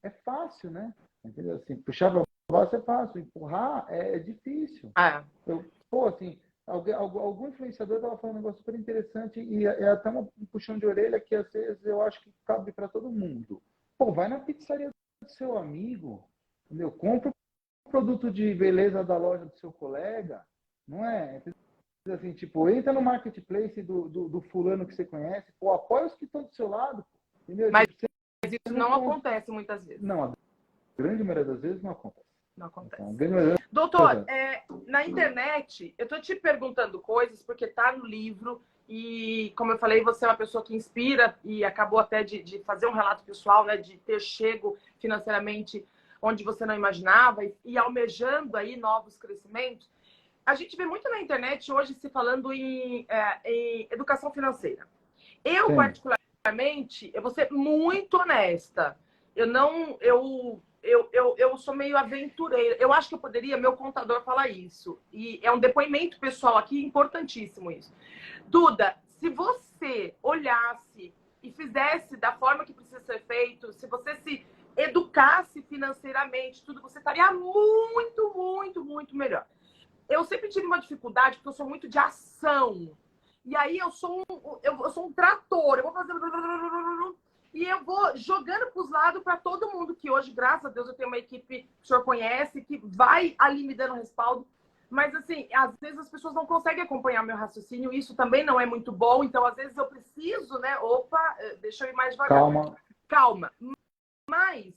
é fácil, né? Entendeu? Assim, puxar para baixo é fácil. Empurrar é difícil. Pô, assim, algum influenciador estava falando um negócio super interessante e é até um puxão de orelha que às vezes eu acho que cabe para todo mundo. Pô, vai na pizzaria do seu amigo, entendeu? Compra o produto de beleza da loja do seu colega, Não é? Assim, tipo, entra no marketplace do fulano que você conhece, pô, apoia os que estão do seu lado. Entendeu? Mas Tipo, isso não acontece muitas vezes. não, a grande maioria das vezes não acontece. Não acontece. Então, a grande maioria... Doutor, na internet, eu tô te perguntando coisas porque tá no livro e, como eu falei, você é uma pessoa que inspira e acabou até de fazer um relato pessoal, né, de ter chego financeiramente onde você não imaginava e almejando aí novos crescimentos. A gente vê muito na internet hoje se falando em educação financeira. Eu, Sim. particularmente, eu vou ser muito honesta. Eu sou meio aventureira. Eu acho que eu poderia, meu contador, falar isso. E é um depoimento pessoal aqui, importantíssimo isso. Duda, se você olhasse e fizesse da forma que precisa ser feito, se você se educasse financeiramente, tudo, você estaria muito, muito, muito melhor. Eu sempre tive uma dificuldade, porque eu sou muito de ação. E aí eu sou um trator. Eu vou fazendo... E eu vou jogando para os lados para todo mundo, que hoje, graças a Deus, eu tenho uma equipe que o senhor conhece, que vai ali me dando respaldo. Mas, assim, às vezes as pessoas não conseguem acompanhar meu raciocínio. Isso também não é muito bom. Então, às vezes, eu preciso, né? Opa, deixa eu ir mais devagar. Calma. Mas,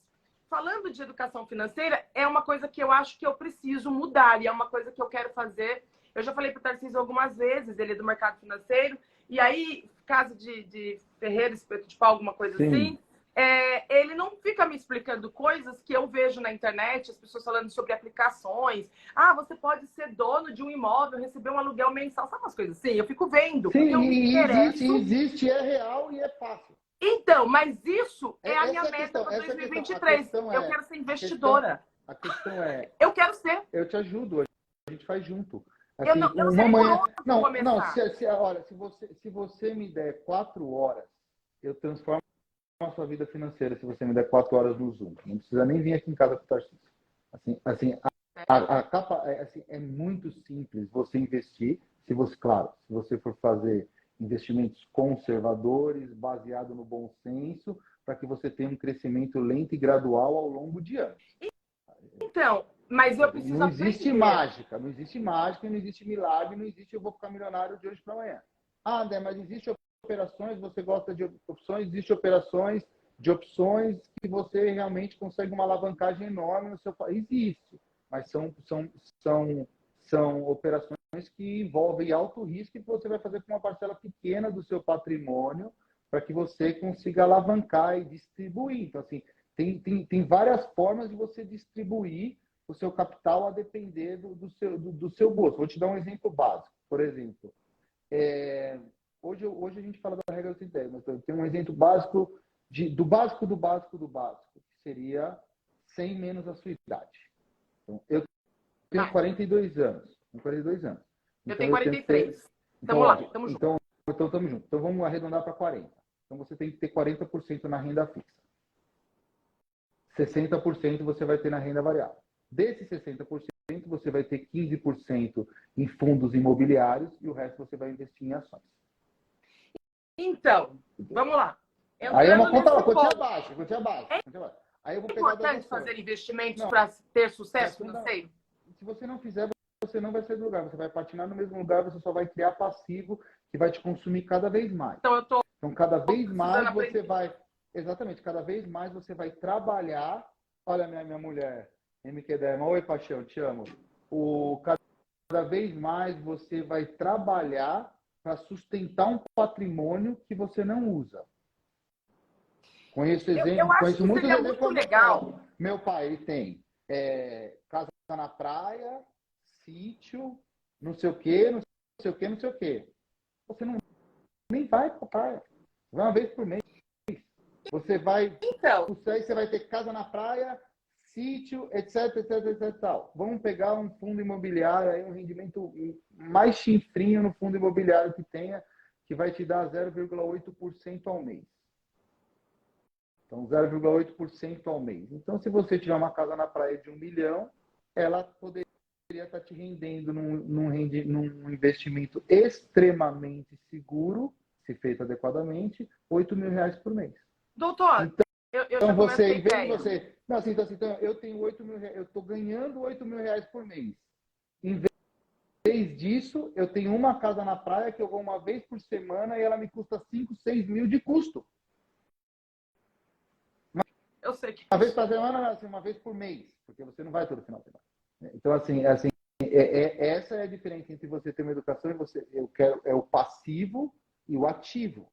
falando de educação financeira, é uma coisa que eu acho que eu preciso mudar. E é uma coisa que eu quero fazer. Eu já falei para o Tarcísio algumas vezes, ele é do mercado financeiro. E aí, casa de Ferreira, espeto de pau, alguma coisa assim, ele não fica me explicando coisas que eu vejo na internet, as pessoas falando sobre aplicações. Ah, você pode ser dono de um imóvel, receber um aluguel mensal, sabe umas coisas assim? Eu fico vendo. Sim, eu me interesso. existe, é real e é fácil. Então, mas isso é a minha meta para 2023. Eu quero ser investidora. A questão é... Eu quero ser. Eu te ajudo, a gente faz junto. Assim, eu não sei manhã... não, começar. Olha, se você me der 4 horas, eu transformo a sua vida financeira. Se você me der 4 horas no Zoom, não precisa nem vir aqui em casa com o Tarcísio. Assim, é muito simples você investir. Se você for fazer investimentos conservadores, baseado no bom senso, para que você tenha um crescimento lento e gradual ao longo de anos. Então, mas eu preciso Não existe aprender. mágica, não existe milagre, não existe eu vou ficar milionário de hoje para amanhã. Ah, André, mas existe operações, você gosta de opções, existe operações que você realmente consegue uma alavancagem enorme no seu país. Existe, mas são operações que envolvem alto risco e que você vai fazer com uma parcela pequena do seu patrimônio para que você consiga alavancar e distribuir. Então, assim, tem várias formas de você distribuir o seu capital a depender do seu gosto. Vou te dar um exemplo básico. Por exemplo, hoje a gente fala da regra dos 30, mas tem um exemplo básico do básico, que seria 100 menos a sua idade. Então, eu tenho 42 anos. Eu tenho 43. Tamo lá, tamo junto. Então, tamo junto. Então, vamos arredondar para 40. Então, você tem que ter 40% na renda fixa. 60% você vai ter na renda variável. Desses 60%, você vai ter 15% em fundos imobiliários e o resto você vai investir em ações. Então, vamos lá. Aí é uma quantia baixa. Aí eu vou pegar importante fazer investimentos para ter sucesso financeiro? Se você não fizer, você não vai sair do lugar. Você vai patinar no mesmo lugar, você só vai criar passivo que vai te consumir cada vez mais. Então cada vez mais você vai... Exatamente, cada vez mais você vai trabalhar. Olha, minha mulher, MQ Derma, oi, paixão, te amo. Cada vez mais você vai trabalhar para sustentar um patrimônio que você não usa. Conheço muitos exemplos. Muito legal. Meu pai, ele tem casa na praia, sítio, não sei o quê. Você nem vai para a praia. Vai uma vez por mês. Você vai... Então... Você vai ter casa na praia, sítio, etc. Tal. Vamos pegar um fundo imobiliário, aí, um rendimento mais chinfrinho no fundo imobiliário que vai te dar 0,8% ao mês. Então, 0,8% ao mês. Então, se você tiver uma casa na praia de 1 milhão, ela poderia estar te rendendo num investimento extremamente seguro, se feito adequadamente, R$8.000 por mês. Doutor, então você, em vez de você... Não, assim, então, eu tenho 8 mil reais, eu estou ganhando R$8.000 por mês. Em disso, eu tenho uma casa na praia que eu vou uma vez por semana e ela me custa 5, 6 mil de custo. Eu sei que... Uma vez por semana, assim, uma vez por mês, porque você não vai todo final de semana. Então, assim, essa é a diferença entre você ter uma educação e você... Eu quero, é o passivo e o ativo.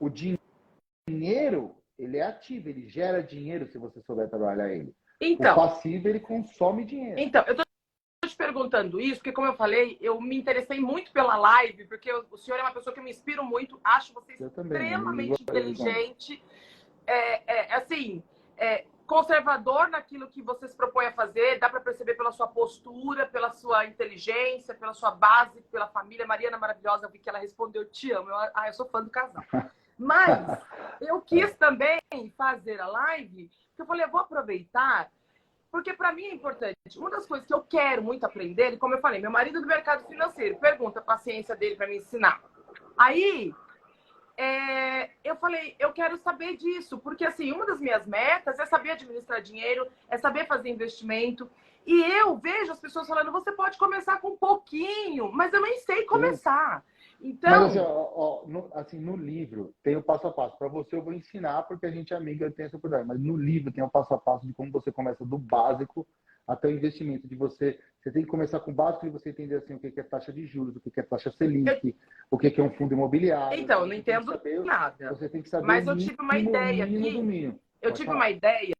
O dinheiro, ele é ativo, ele gera dinheiro se você souber trabalhar ele. Então, o passivo, ele consome dinheiro. Então, eu tô te perguntando isso, porque, como eu falei, eu me interessei muito pela live, porque o senhor é uma pessoa que eu me inspiro muito, acho você extremamente inteligente, assim, conservador naquilo que você se propõe a fazer, dá para perceber pela sua postura, pela sua inteligência, pela sua base, pela família. Mariana maravilhosa, eu vi que ela respondeu, te amo. Eu sou fã do casal. Mas eu quis também fazer a live, porque eu falei, eu vou aproveitar, porque para mim é importante. Uma das coisas que eu quero muito aprender, e como eu falei, meu marido do mercado financeiro pergunta a paciência dele para me ensinar. Aí, eu falei, eu quero saber disso, porque assim, uma das minhas metas é saber administrar dinheiro, é saber fazer investimento. E eu vejo as pessoas falando, você pode começar com um pouquinho, mas eu nem sei começar. Então... Mas assim, no livro tem o passo a passo. Para você eu vou ensinar, porque a gente é amiga, eu tenho essa oportunidade. Mas no livro tem o passo a passo de como você começa do básico até o investimento. Você tem que começar com o básico e você entender assim, o que é taxa de juros, o que é taxa Selic, o que é um fundo imobiliário. Então, eu não entendo nada. Você tem que saber mas eu tive uma ideia aqui. Eu tive uma ideia.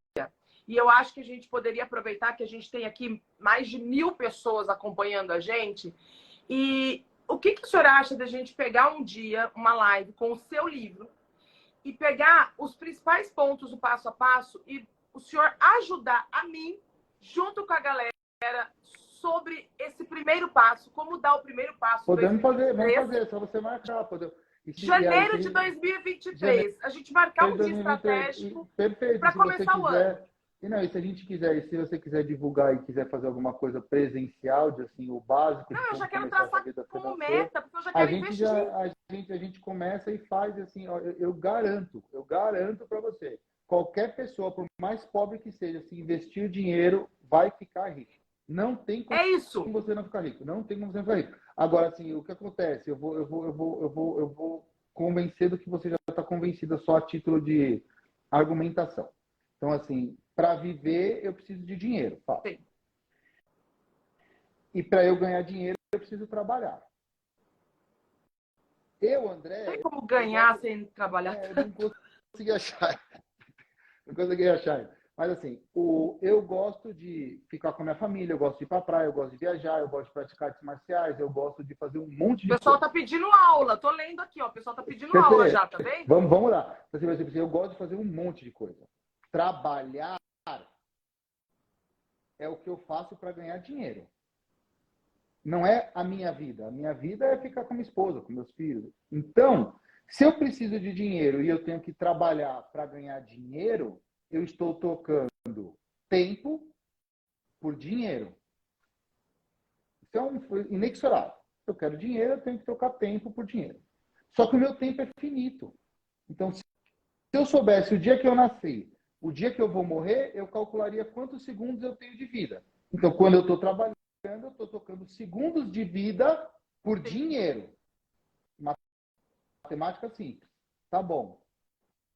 E eu acho que a gente poderia aproveitar que a gente tem aqui mais de 1000 pessoas acompanhando a gente. E o que o senhor acha da gente pegar um dia, uma live com o seu livro e pegar os principais pontos do passo a passo e o senhor ajudar a mim, junto com a galera, sobre esse primeiro passo, como dar o primeiro passo? Podemos fazer, vamos fazer, só você marcar. Janeiro de 2023. A gente marcar um dia estratégico para começar o ano. E se a gente quiser, e se você quiser divulgar e quiser fazer alguma coisa presencial, de assim, o básico. Não, eu já quero traçar como meta, porque eu já quero investir. A gente começa e faz assim, ó, eu garanto para você, qualquer pessoa, por mais pobre que seja, se investir dinheiro, vai ficar rico. Não tem como você não ficar rico. Não tem como você não ficar rico. Agora, assim, o que acontece? Eu vou convencer do que você já está convencida só a título de argumentação. Então, assim, para viver, eu preciso de dinheiro. Sim. E para eu ganhar dinheiro, eu preciso trabalhar. André... Tem como ganhar sem trabalhar? Eu não consegui achar. Não consegui achar. Mas, assim, eu gosto de ficar com a minha família, eu gosto de ir para a praia, eu gosto de viajar, eu gosto de praticar artes marciais, eu gosto de fazer um monte de coisa. O pessoal está pedindo aula. Tô lendo aqui, ó. O pessoal está pedindo aula já, tá vendo? Vamos lá. Eu gosto de fazer um monte de coisa. Trabalhar é o que eu faço para ganhar dinheiro. Não é a minha vida. A minha vida é ficar com minha esposa, com meus filhos. Então, se eu preciso de dinheiro e eu tenho que trabalhar para ganhar dinheiro, eu estou trocando tempo por dinheiro. Isso é inexorável. Eu quero dinheiro, eu tenho que trocar tempo por dinheiro. Só que o meu tempo é finito. Então, se eu soubesse o dia que eu nasci, o dia que eu vou morrer, eu calcularia quantos segundos eu tenho de vida. Então, quando eu estou trabalhando, eu estou trocando segundos de vida por dinheiro. Matemática simples. Tá bom.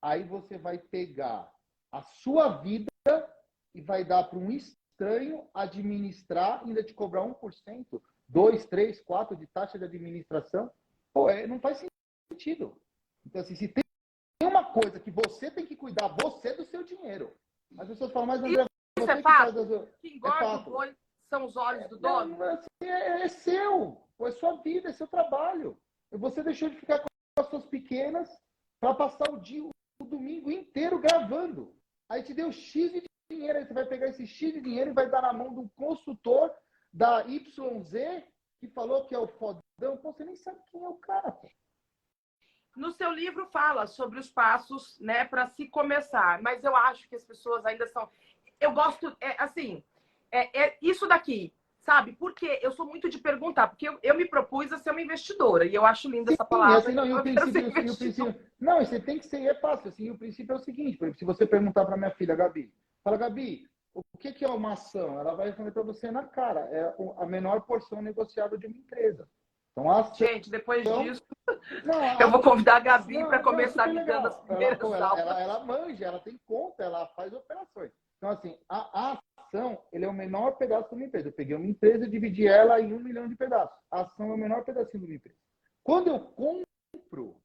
Aí você vai pegar a sua vida e vai dar para um estranho administrar e ainda te cobrar 1%, 2, 3, 4% de taxa de administração. Pô, não faz sentido. Então, assim, se tem uma coisa que você tem que cuidar, você do seu dinheiro. As pessoas falam, mas André, isso você é fato? Que engorda o boi são os olhos do dono? Não, assim, é seu. É sua vida, é seu trabalho. Você deixou de ficar com as suas pequenas para passar o domingo inteiro gravando. Aí te deu X de dinheiro, aí você vai pegar esse X de dinheiro e vai dar na mão de um consultor da YZ que falou que é o fodão. Pô, você nem sabe quem é o cara, pô. No seu livro fala sobre os passos, né, para se começar, mas eu acho que as pessoas ainda são... Eu gosto, isso daqui, sabe? Porque eu sou muito de perguntar, porque eu me propus a ser uma investidora, e eu acho linda essa palavra. Assim, não, e o princípio, não, você tem que ser, é fácil, assim, o princípio é o seguinte, por exemplo, se você perguntar para minha filha, Gabi, fala, Gabi, O que é uma ação? Ela vai responder para você na cara. É a menor porção negociável de uma empresa. Então, a ação... Gente, depois disso, Não, eu vou convidar a Gabi para começar super me dando as legal. primeiras aulas. Ela manja, ela tem conta, ela faz operações. Então, assim, a ação, ele é o menor pedaço de uma empresa. Eu peguei uma empresa e dividi ela em 1 milhão de pedaços. A ação é o menor pedacinho de uma empresa. Quando eu compro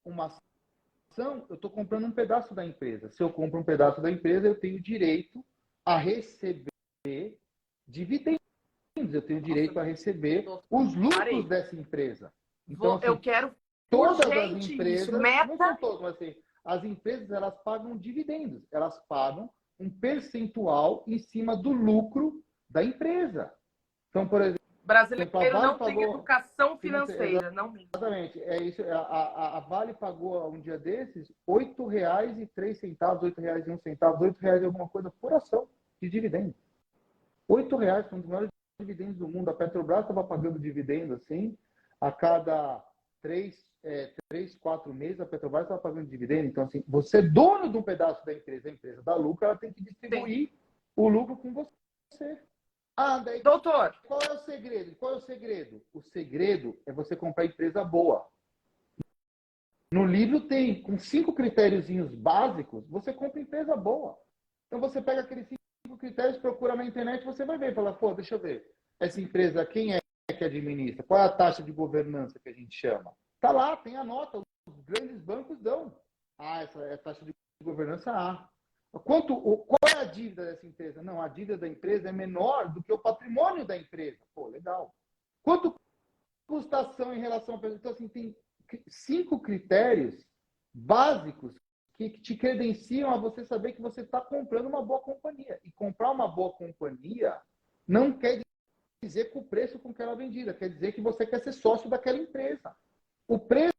uma ação, eu estou comprando um pedaço da empresa. Se eu compro um pedaço da empresa, eu tenho direito a receber dividendos. Eu tenho direito a receber os lucros dessa empresa. Então, assim, eu quero todas as urgente empresas, isso. Meta... não são todas, mas assim, as empresas, elas pagam dividendos. Elas pagam um percentual em cima do lucro da empresa. Então, por exemplo, brasileiro a Vale não pagou... tem educação financeira. Não. Exatamente. É isso. A Vale pagou um dia desses R$ 8,03, R$ 8,01, R$ 8 e alguma coisa por ação de dividendo. R$ 8,00, um dos maiores dividendos do mundo. A Petrobras estava pagando dividendo assim, a cada 3, 4 meses a Petrobras estava pagando dividendo. Então, assim, você é dono de um pedaço da empresa, a empresa dá lucro, ela tem que distribuir o lucro com você. Ah, daí, doutor, qual é o segredo? Qual é o segredo? O segredo é você comprar empresa boa. No livro tem, com 5 critériozinhos básicos, você compra empresa boa. Então você pega aqueles 5 critérios, procura na internet, você vai ver, fala, pô, deixa eu ver. Essa empresa, quem é que administra? Qual é a taxa de governança que a gente chama? Tá lá, tem a nota, os grandes bancos dão. Ah, essa é a taxa de governança A. Qual é a dívida dessa empresa? Não, a dívida da empresa é menor do que o patrimônio da empresa. Pô, legal. Quanto custa a ação em relação a... Então, assim, tem 5 critérios básicos que te credenciam a você saber que você está comprando uma boa companhia. E comprar uma boa companhia não quer dizer que o preço com que ela é vendida, quer dizer que você quer ser sócio daquela empresa. O preço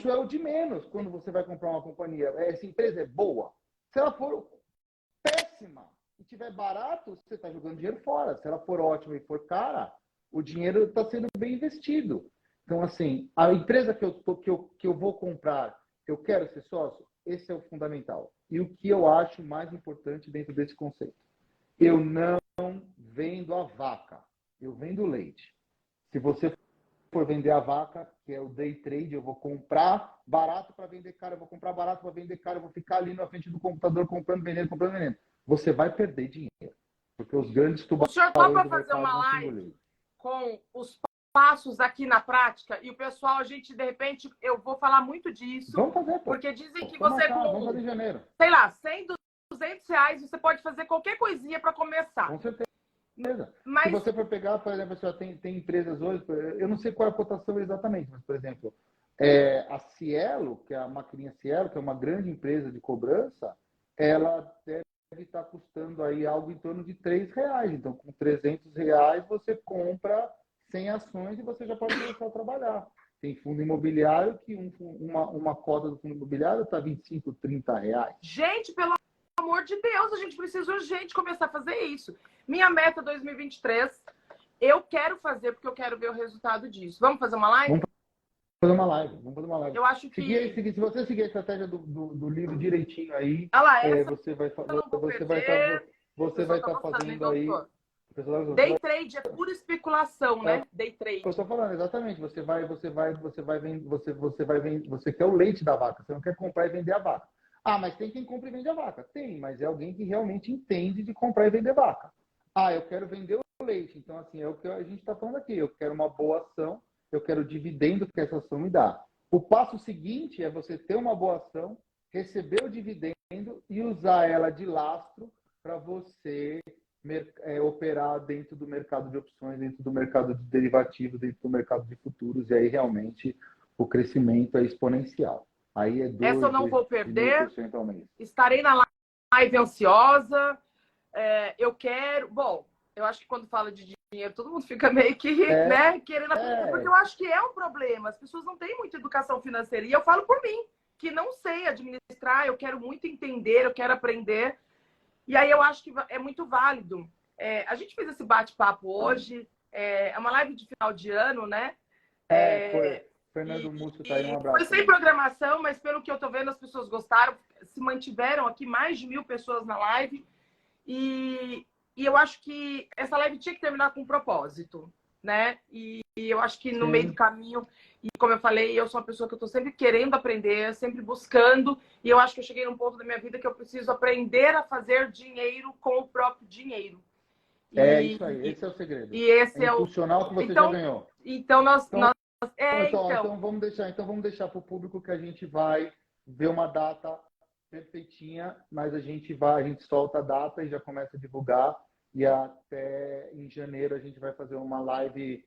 é o de menos quando você vai comprar uma companhia. Essa empresa é boa. Se ela for péssima e tiver barato, você está jogando dinheiro fora. Se ela for ótima e for cara, o dinheiro está sendo bem investido. Então, assim, a empresa que eu vou comprar, que eu quero ser sócio, esse é o fundamental. E o que eu acho mais importante dentro desse conceito? Eu não vendo a vaca, eu vendo o leite. Se você for vender a vaca, que é o day trade, eu vou comprar barato para vender caro, eu vou comprar barato para vender caro, eu vou ficar ali na frente do computador comprando, vendendo. Você vai perder dinheiro. Porque os grandes tubarões... O senhor topa fazer uma live com os passos aqui na prática? E o pessoal, a gente, de repente, eu vou falar muito disso. Vamos fazer, pô. Porque dizem que você vamos fazer em janeiro. Sei lá, 100, 200 reais, você pode fazer qualquer coisinha para começar. Com certeza. Mas... Se você for pegar, por exemplo, tem empresas hoje, eu não sei qual é a cotação exatamente, mas, por exemplo, a Cielo, que é a maquininha Cielo, que é uma grande empresa de cobrança, ela deve estar custando aí algo em torno de R$3. Então, com R$300, você compra 100 ações e você já pode começar a trabalhar. Tem fundo imobiliário que uma cota do fundo imobiliário está R$25, R$30. Gente, pelo amor de Deus, a gente precisa urgente começar a fazer isso. Minha meta 2023, eu quero fazer porque eu quero ver o resultado disso. Vamos fazer uma live? Vamos fazer uma live. Eu acho que... Se você seguir a estratégia do livro direitinho aí, você vai estar fazendo aí... Day trade é pura especulação, né? Day trade. Eu estou falando exatamente. Você quer o leite da vaca. Você não quer comprar e vender a vaca. Ah, mas tem quem compra e vende a vaca. Tem, mas é alguém que realmente entende de comprar e vender vaca. Ah, eu quero vender o leite. Então, assim, é o que a gente está falando aqui. Eu quero uma boa ação, eu quero o dividendo que essa ação me dá. O passo seguinte é você ter uma boa ação, receber o dividendo e usar ela de lastro para você operar dentro do mercado de opções, dentro do mercado de derivativos, dentro do mercado de futuros. E aí, realmente, o crescimento é exponencial. Aí é 2, essa eu não vou perder. Ao mês. Estarei na live ansiosa. Eu quero... Bom, eu acho que quando fala de dinheiro, todo mundo fica meio que né, querendo aprender, porque eu acho que é um problema. As pessoas não têm muita educação financeira. E eu falo por mim, que não sei administrar, eu quero muito entender, eu quero aprender. E aí eu acho que é muito válido. A gente fez esse bate-papo hoje. É uma live de final de ano, né? Foi. Fernando Múcio tá aí, um abraço. Foi sem programação, mas pelo que eu tô vendo, as pessoas gostaram. Se mantiveram aqui mais de 1000 pessoas na live. E eu acho que essa live tinha que terminar com um propósito, né? E eu acho que no Sim. meio do caminho, e como eu falei, eu sou uma pessoa que eu estou sempre querendo aprender, sempre buscando, e eu acho que eu cheguei num ponto da minha vida que eu preciso aprender a fazer dinheiro com o próprio dinheiro. É isso aí, esse é o segredo. E esse É impulsionar o que você já ganhou. Então, Então vamos deixar para o público que a gente vai ver uma data perfeitinha, mas a gente solta a data e já começa a divulgar, e até em janeiro a gente vai fazer uma live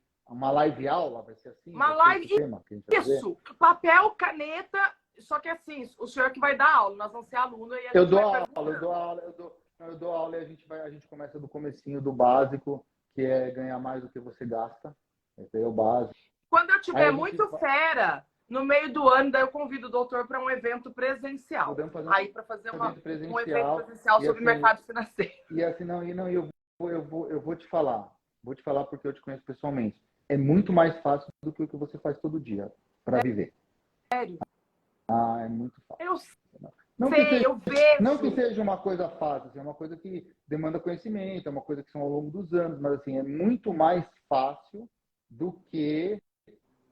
aula, vai ser assim? Uma vai ser live, esse tema que a gente vai fazer? isso, papel, caneta, só que assim, o senhor que vai dar aula, nós vamos ser aluno e a Eu gente dou vai aula, eu dou aula e a gente começa do comecinho, do básico, que é ganhar mais do que você gasta. Esse é o básico. Quando eu tiver muito vai... fera, no meio do ano, daí eu convido o doutor para um evento presencial. Podemos fazer aí para fazer um evento presencial sobre assim, o mercado financeiro. E assim, eu vou te falar. Vou te falar porque eu te conheço pessoalmente. É muito mais fácil do que o que você faz todo dia para viver. Sério? Ah, é muito fácil. Eu eu vejo. Não que seja uma coisa fácil, é uma coisa que demanda conhecimento, é uma coisa que são ao longo dos anos, mas assim, é muito mais fácil do que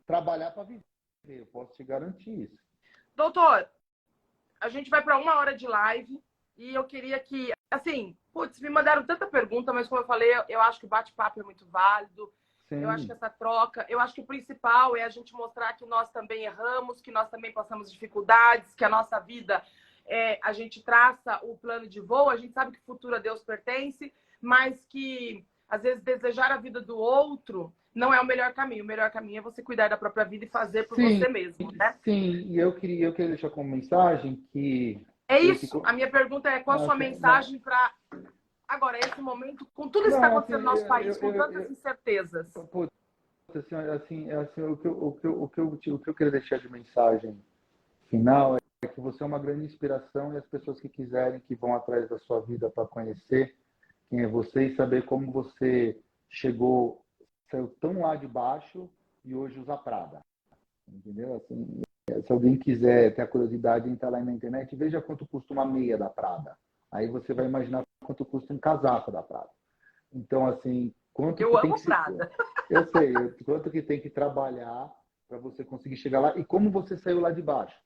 trabalhar para viver. Eu posso te garantir isso. Doutor, a gente vai para 1 hora de live e eu queria que, assim, putz, me mandaram tanta pergunta, mas como eu falei, eu acho que o bate-papo é muito válido. Sim. Eu acho que essa troca, eu acho que o principal é a gente mostrar que nós também erramos, que nós também passamos dificuldades, que a nossa vida, a gente traça o plano de voo, a gente sabe que o futuro a Deus pertence, mas que, às vezes, desejar a vida do outro não é o melhor caminho. O melhor caminho é você cuidar da própria vida e fazer por você mesmo, né? Sim, e eu queria deixar como mensagem que... É isso. A minha pergunta é qual a sua mensagem para agora, esse momento, com tudo isso que está acontecendo no nosso país, com tantas incertezas. O que eu quero deixar de mensagem final é que você é uma grande inspiração, e as pessoas que quiserem, que vão atrás da sua vida para conhecer quem é você e saber como você saiu tão lá de baixo e hoje usa Prada. Entendeu? Assim, se alguém quiser ter a curiosidade, entrar lá na internet, veja quanto custa uma meia da Prada. Aí você vai imaginar quanto custa um casaco da Prada. Então, assim, eu amo Prada. Eu sei, quanto que tem que trabalhar para você conseguir chegar lá, e como você saiu lá de baixo.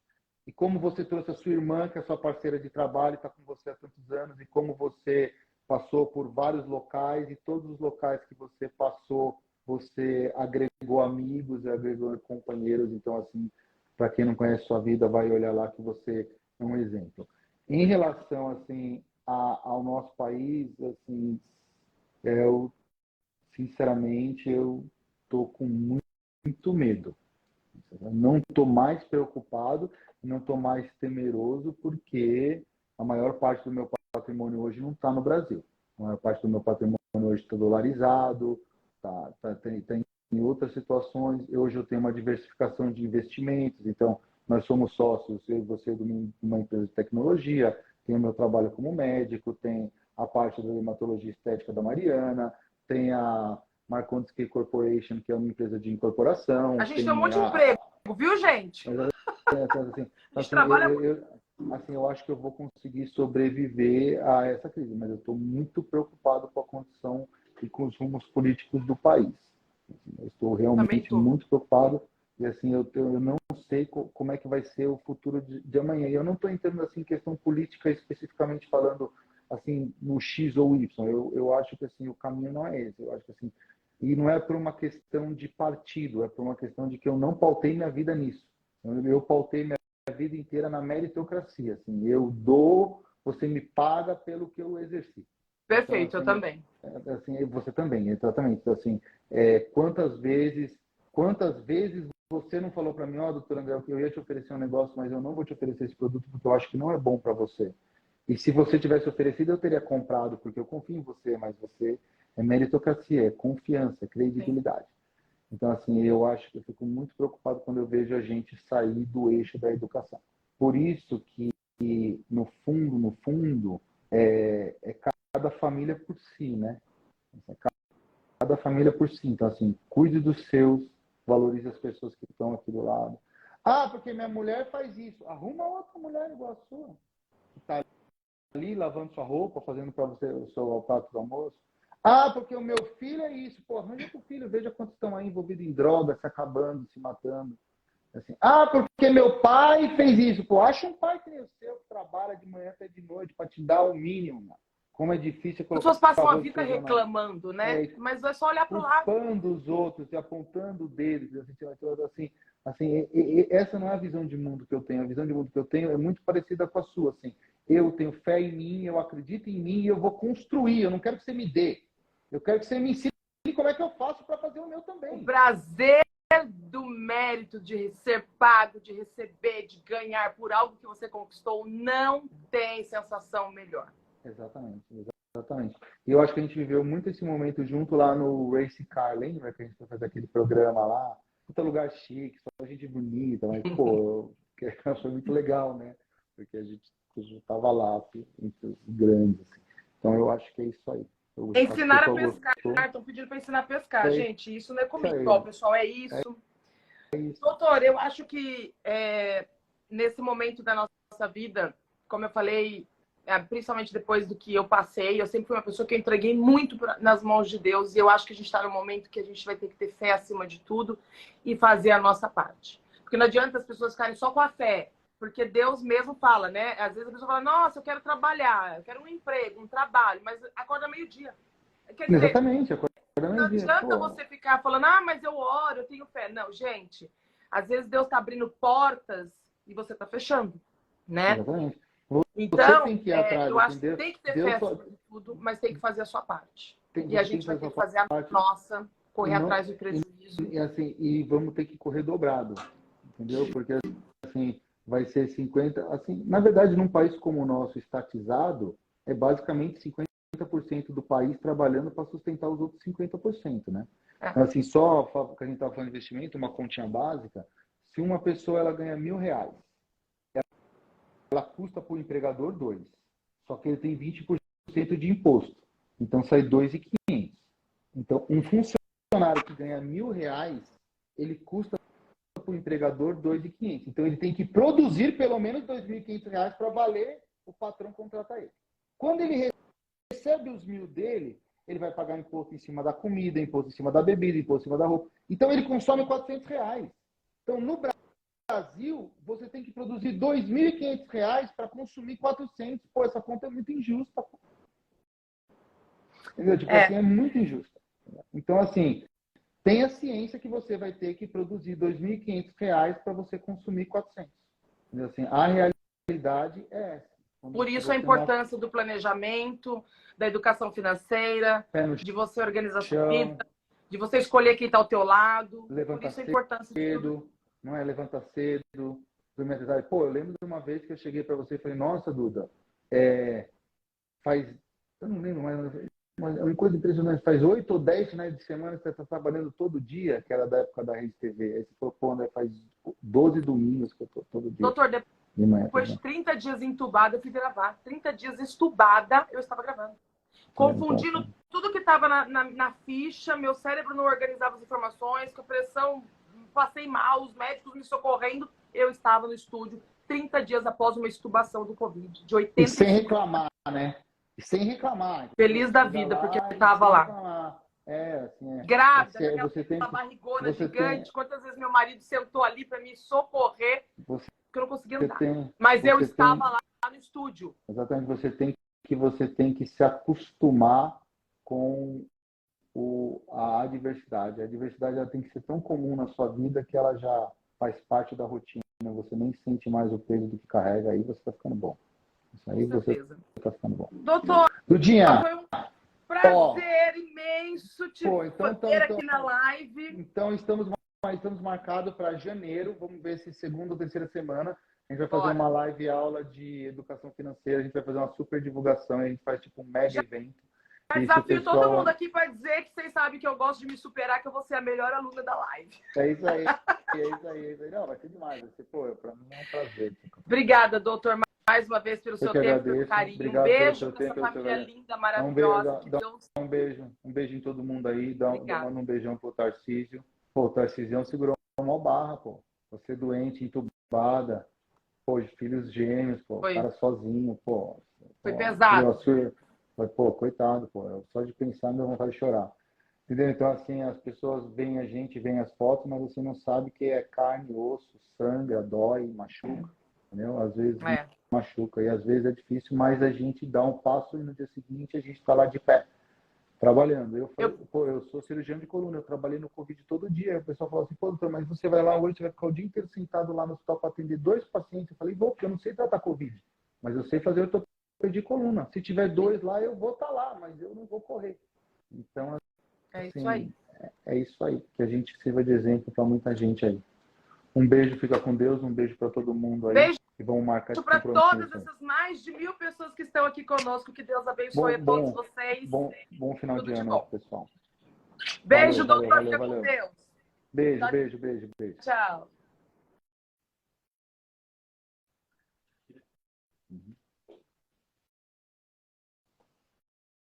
E como você trouxe a sua irmã, que é a sua parceira de trabalho, está com você há tantos anos, e como você passou por vários locais, e todos os locais que você passou, você agregou amigos, agregou companheiros. Então, assim, para quem não conhece sua vida, vai olhar lá que você é um exemplo. Em relação, assim, ao nosso país, assim, sinceramente, eu estou com muito medo. Eu não estou mais preocupado, não estou mais temeroso, porque a maior parte do meu patrimônio hoje não está no Brasil. A maior parte do meu patrimônio hoje está dolarizado, tem em outras situações. Hoje eu tenho uma diversificação de investimentos, então nós somos sócios, eu e você, de uma empresa de tecnologia, tem o meu trabalho como médico, tem a parte da dermatologia estética da Mariana, tem a Marcondes Key Corporation, que é uma empresa de incorporação. A gente tem um monte de emprego, viu, gente? Eu acho que eu vou conseguir sobreviver a essa crise, mas eu estou muito preocupado com a condição e com os rumos políticos do país. Eu estou realmente muito preocupado, e assim, eu não sei como é que vai ser o futuro de amanhã. E eu não estou entrando assim, em questão política, especificamente falando assim, no X ou Y. Eu acho que assim, o caminho não é esse. Eu acho que assim, e não é por uma questão de partido, é por uma questão de que eu não pautei minha vida nisso. Eu pautei minha vida inteira na meritocracia. Assim, eu dou, você me paga pelo que eu exerci. Perfeito, então, assim, eu também. Assim, você também, exatamente. Então, assim, quantas vezes você não falou para mim, doutor André, que eu ia te oferecer um negócio, mas eu não vou te oferecer esse produto porque eu acho que não é bom para você. E se você tivesse oferecido, eu teria comprado, porque eu confio em você, mas você é meritocracia, é confiança, é credibilidade. Sim. Então, assim, eu acho que eu fico muito preocupado quando eu vejo a gente sair do eixo da educação. Por isso que, no fundo, é cada família por si, né? Cada família por si. Então, assim, cuide dos seus, valorize as pessoas que estão aqui do lado. Ah, porque minha mulher faz isso. Arruma outra mulher igual a sua. Que tá ali lavando sua roupa, fazendo para você o seu prato do almoço. Ah, porque o meu filho é isso. Pô, arranja pro filho, veja quantos estão aí envolvidos em drogas, se acabando, se matando. Assim, ah, porque meu pai fez isso. Pô, acha um pai que nem o seu, que trabalha de manhã até de noite para te dar o mínimo, mano. Como é difícil As colocar pessoas passam a arroz e vida feijão reclamando, né? Mas é só olhar para o lado. culpando os outros e apontando o dedo. Essa não é a visão de mundo que eu tenho. A visão de mundo que eu tenho é muito parecida com a sua. Assim, eu tenho fé em mim, eu acredito em mim e eu vou construir. Eu não quero que você me dê. Eu quero que você me ensine como é que eu faço para fazer o meu também. O prazer do mérito de ser pago, de receber, de ganhar por algo que você conquistou, não tem sensação melhor. Exatamente. E eu acho que a gente viveu muito esse momento junto lá no Race Car, lembra que a gente foi fazer aquele programa lá? Puta lugar chique, só gente bonita, mas, pô, foi muito legal, né? Porque a gente tava lá, assim, entre os grandes, assim. Então eu acho que é isso aí. Ensinar a pescar. Estão pedindo para ensinar a pescar, gente. Isso não é comigo, ó, pessoal, é isso. Doutor, eu acho que nesse momento da nossa vida, como eu falei, principalmente depois do que eu passei, eu sempre fui uma pessoa que eu entreguei muito nas mãos de Deus, e eu acho que a gente está no momento que a gente vai ter que ter fé acima de tudo e fazer a nossa parte. Porque não adianta as pessoas ficarem só com a fé, porque Deus mesmo fala, né? Às vezes a pessoa fala, nossa, eu quero trabalhar, eu quero um emprego, um trabalho, mas acorda meio-dia. Quer dizer, exatamente, não adianta você ficar falando, ah, mas eu oro, eu tenho fé. Não, gente, às vezes Deus está abrindo portas e você está fechando, né? Exatamente. Então, tem que ir atrás, eu acho que tem que ter fé sobre tudo, mas tem que fazer a sua parte. E a gente vai ter que fazer a nossa, correr atrás do prejuízo. E vamos ter que correr dobrado, entendeu? Porque assim, vai ser 50, assim, na verdade, num país como o nosso, estatizado, é basicamente 50% do país trabalhando para sustentar os outros 50%, né? Então, assim, só que a gente estava falando de investimento, uma continha básica, se uma pessoa ela ganha R$1.000, ela custa para o empregador 2, só que ele tem 20% de imposto, então sai 2.500. Então, um funcionário que ganha R$1.000, ele custa para o empregador 2.500. Então, ele tem que produzir pelo menos R$2.500 para valer o patrão contratar ele. Quando ele recebe os 1.000 dele, ele vai pagar imposto em cima da comida, imposto em cima da bebida, imposto em cima da roupa. Então, ele consome R$400. Então, no Brasil, você tem que produzir R$2.500 para consumir 400. Pô, essa conta é muito injusta. Entendeu? Tipo assim, é muito injusta. Então, assim, tenha ciência que você vai ter que produzir R$2.500 para você consumir 400. Entendeu? Assim, a realidade é essa. Por isso a importância do planejamento, da educação financeira, de você organizar a sua vida, de você escolher quem está ao teu lado. Por isso a importância de tudo. Não é levantar cedo, dormir até tarde. Pô, eu lembro de uma vez que eu cheguei para você e falei, nossa, Duda, eu não lembro mais, mas é uma coisa impressionante, faz 8 ou 10 finais de semana que você está trabalhando todo dia, que era da época da Rede TV. Aí você falou, pô, né, faz 12 domingos que eu estou todo dia. Doutor, depois de 30 dias entubada, eu fui gravar. 30 dias estubada, eu estava gravando. Confundindo tudo que estava na ficha, meu cérebro não organizava as informações, com a pressão, passei mal, os médicos me socorrendo, eu estava no estúdio 30 dias após uma estubação do Covid, de 85. E sem reclamar, né? E sem reclamar. Feliz da vida, porque eu estava lá. Grávida, aquela barrigona gigante. Quantas vezes meu marido sentou ali para me socorrer, porque eu não conseguia andar. Mas eu estava lá no estúdio. Exatamente, você tem que se acostumar com a adversidade. A adversidade ela tem que ser tão comum na sua vida que ela já faz parte da rotina. Você nem sente mais o peso do que carrega, aí você está ficando bom. Isso aí você está ficando bom. Doutor, Dudinha, foi um prazer imenso te ter aqui na live. Então, estamos marcados para janeiro. Vamos ver se segunda ou terceira semana a gente vai fazer uma live aula de educação financeira. A gente vai fazer uma super divulgação. A gente faz tipo um mega evento. Desafio todo mundo aqui para dizer que vocês sabem que eu gosto de me superar, que eu vou ser a melhor aluna da live. É isso aí. Não, vai ser demais. Para mim é um prazer. Obrigada, doutor, mais uma vez pelo seu tempo, pelo carinho. Obrigado, um beijo para essa família linda, maravilhosa. Um beijo em todo mundo aí. Manda um beijão pro Tarcísio. Pô, o Tarcísio segurou uma barra, pô. Você doente, entubada. Pô, filhos gêmeos, pô. Cara sozinho, pô. Foi Ó, pesado. pô, coitado, pô. Só de pensar me dá vontade de chorar. Entendeu? Então, assim, as pessoas veem a gente, veem as fotos, mas você não sabe que é carne, osso, sangra, dói, machuca. Entendeu? Às vezes É. machuca e às vezes é difícil, mas a gente dá um passo e no dia seguinte a gente está lá de pé, trabalhando. Eu falei, pô, eu sou cirurgião de coluna, eu trabalhei no Covid todo dia. O pessoal falou assim, pô, doutor, mas você vai lá hoje, você vai ficar o dia inteiro sentado lá no hospital para atender 2 pacientes. Eu falei, vou, porque eu não sei tratar Covid, mas eu sei fazer ortopedia de coluna. Se tiver 2 lá, eu vou estar lá, mas eu não vou correr. Então, É isso assim, aí. é isso aí, que a gente sirva de exemplo para muita gente aí. Um beijo, fica com Deus, um beijo para todo mundo aí. Beijo E vamos marcar esse para todas compromisso. essas mais de 1.000 pessoas que estão aqui conosco. Que Deus abençoe Bom, a todos bom, vocês. bom final Tudo de de ano aí, bom. pessoal. Beijo, Valeu, doutor. valeu, Fica com valeu. Deus. Beijo, beijo, beijo, beijo. Tchau.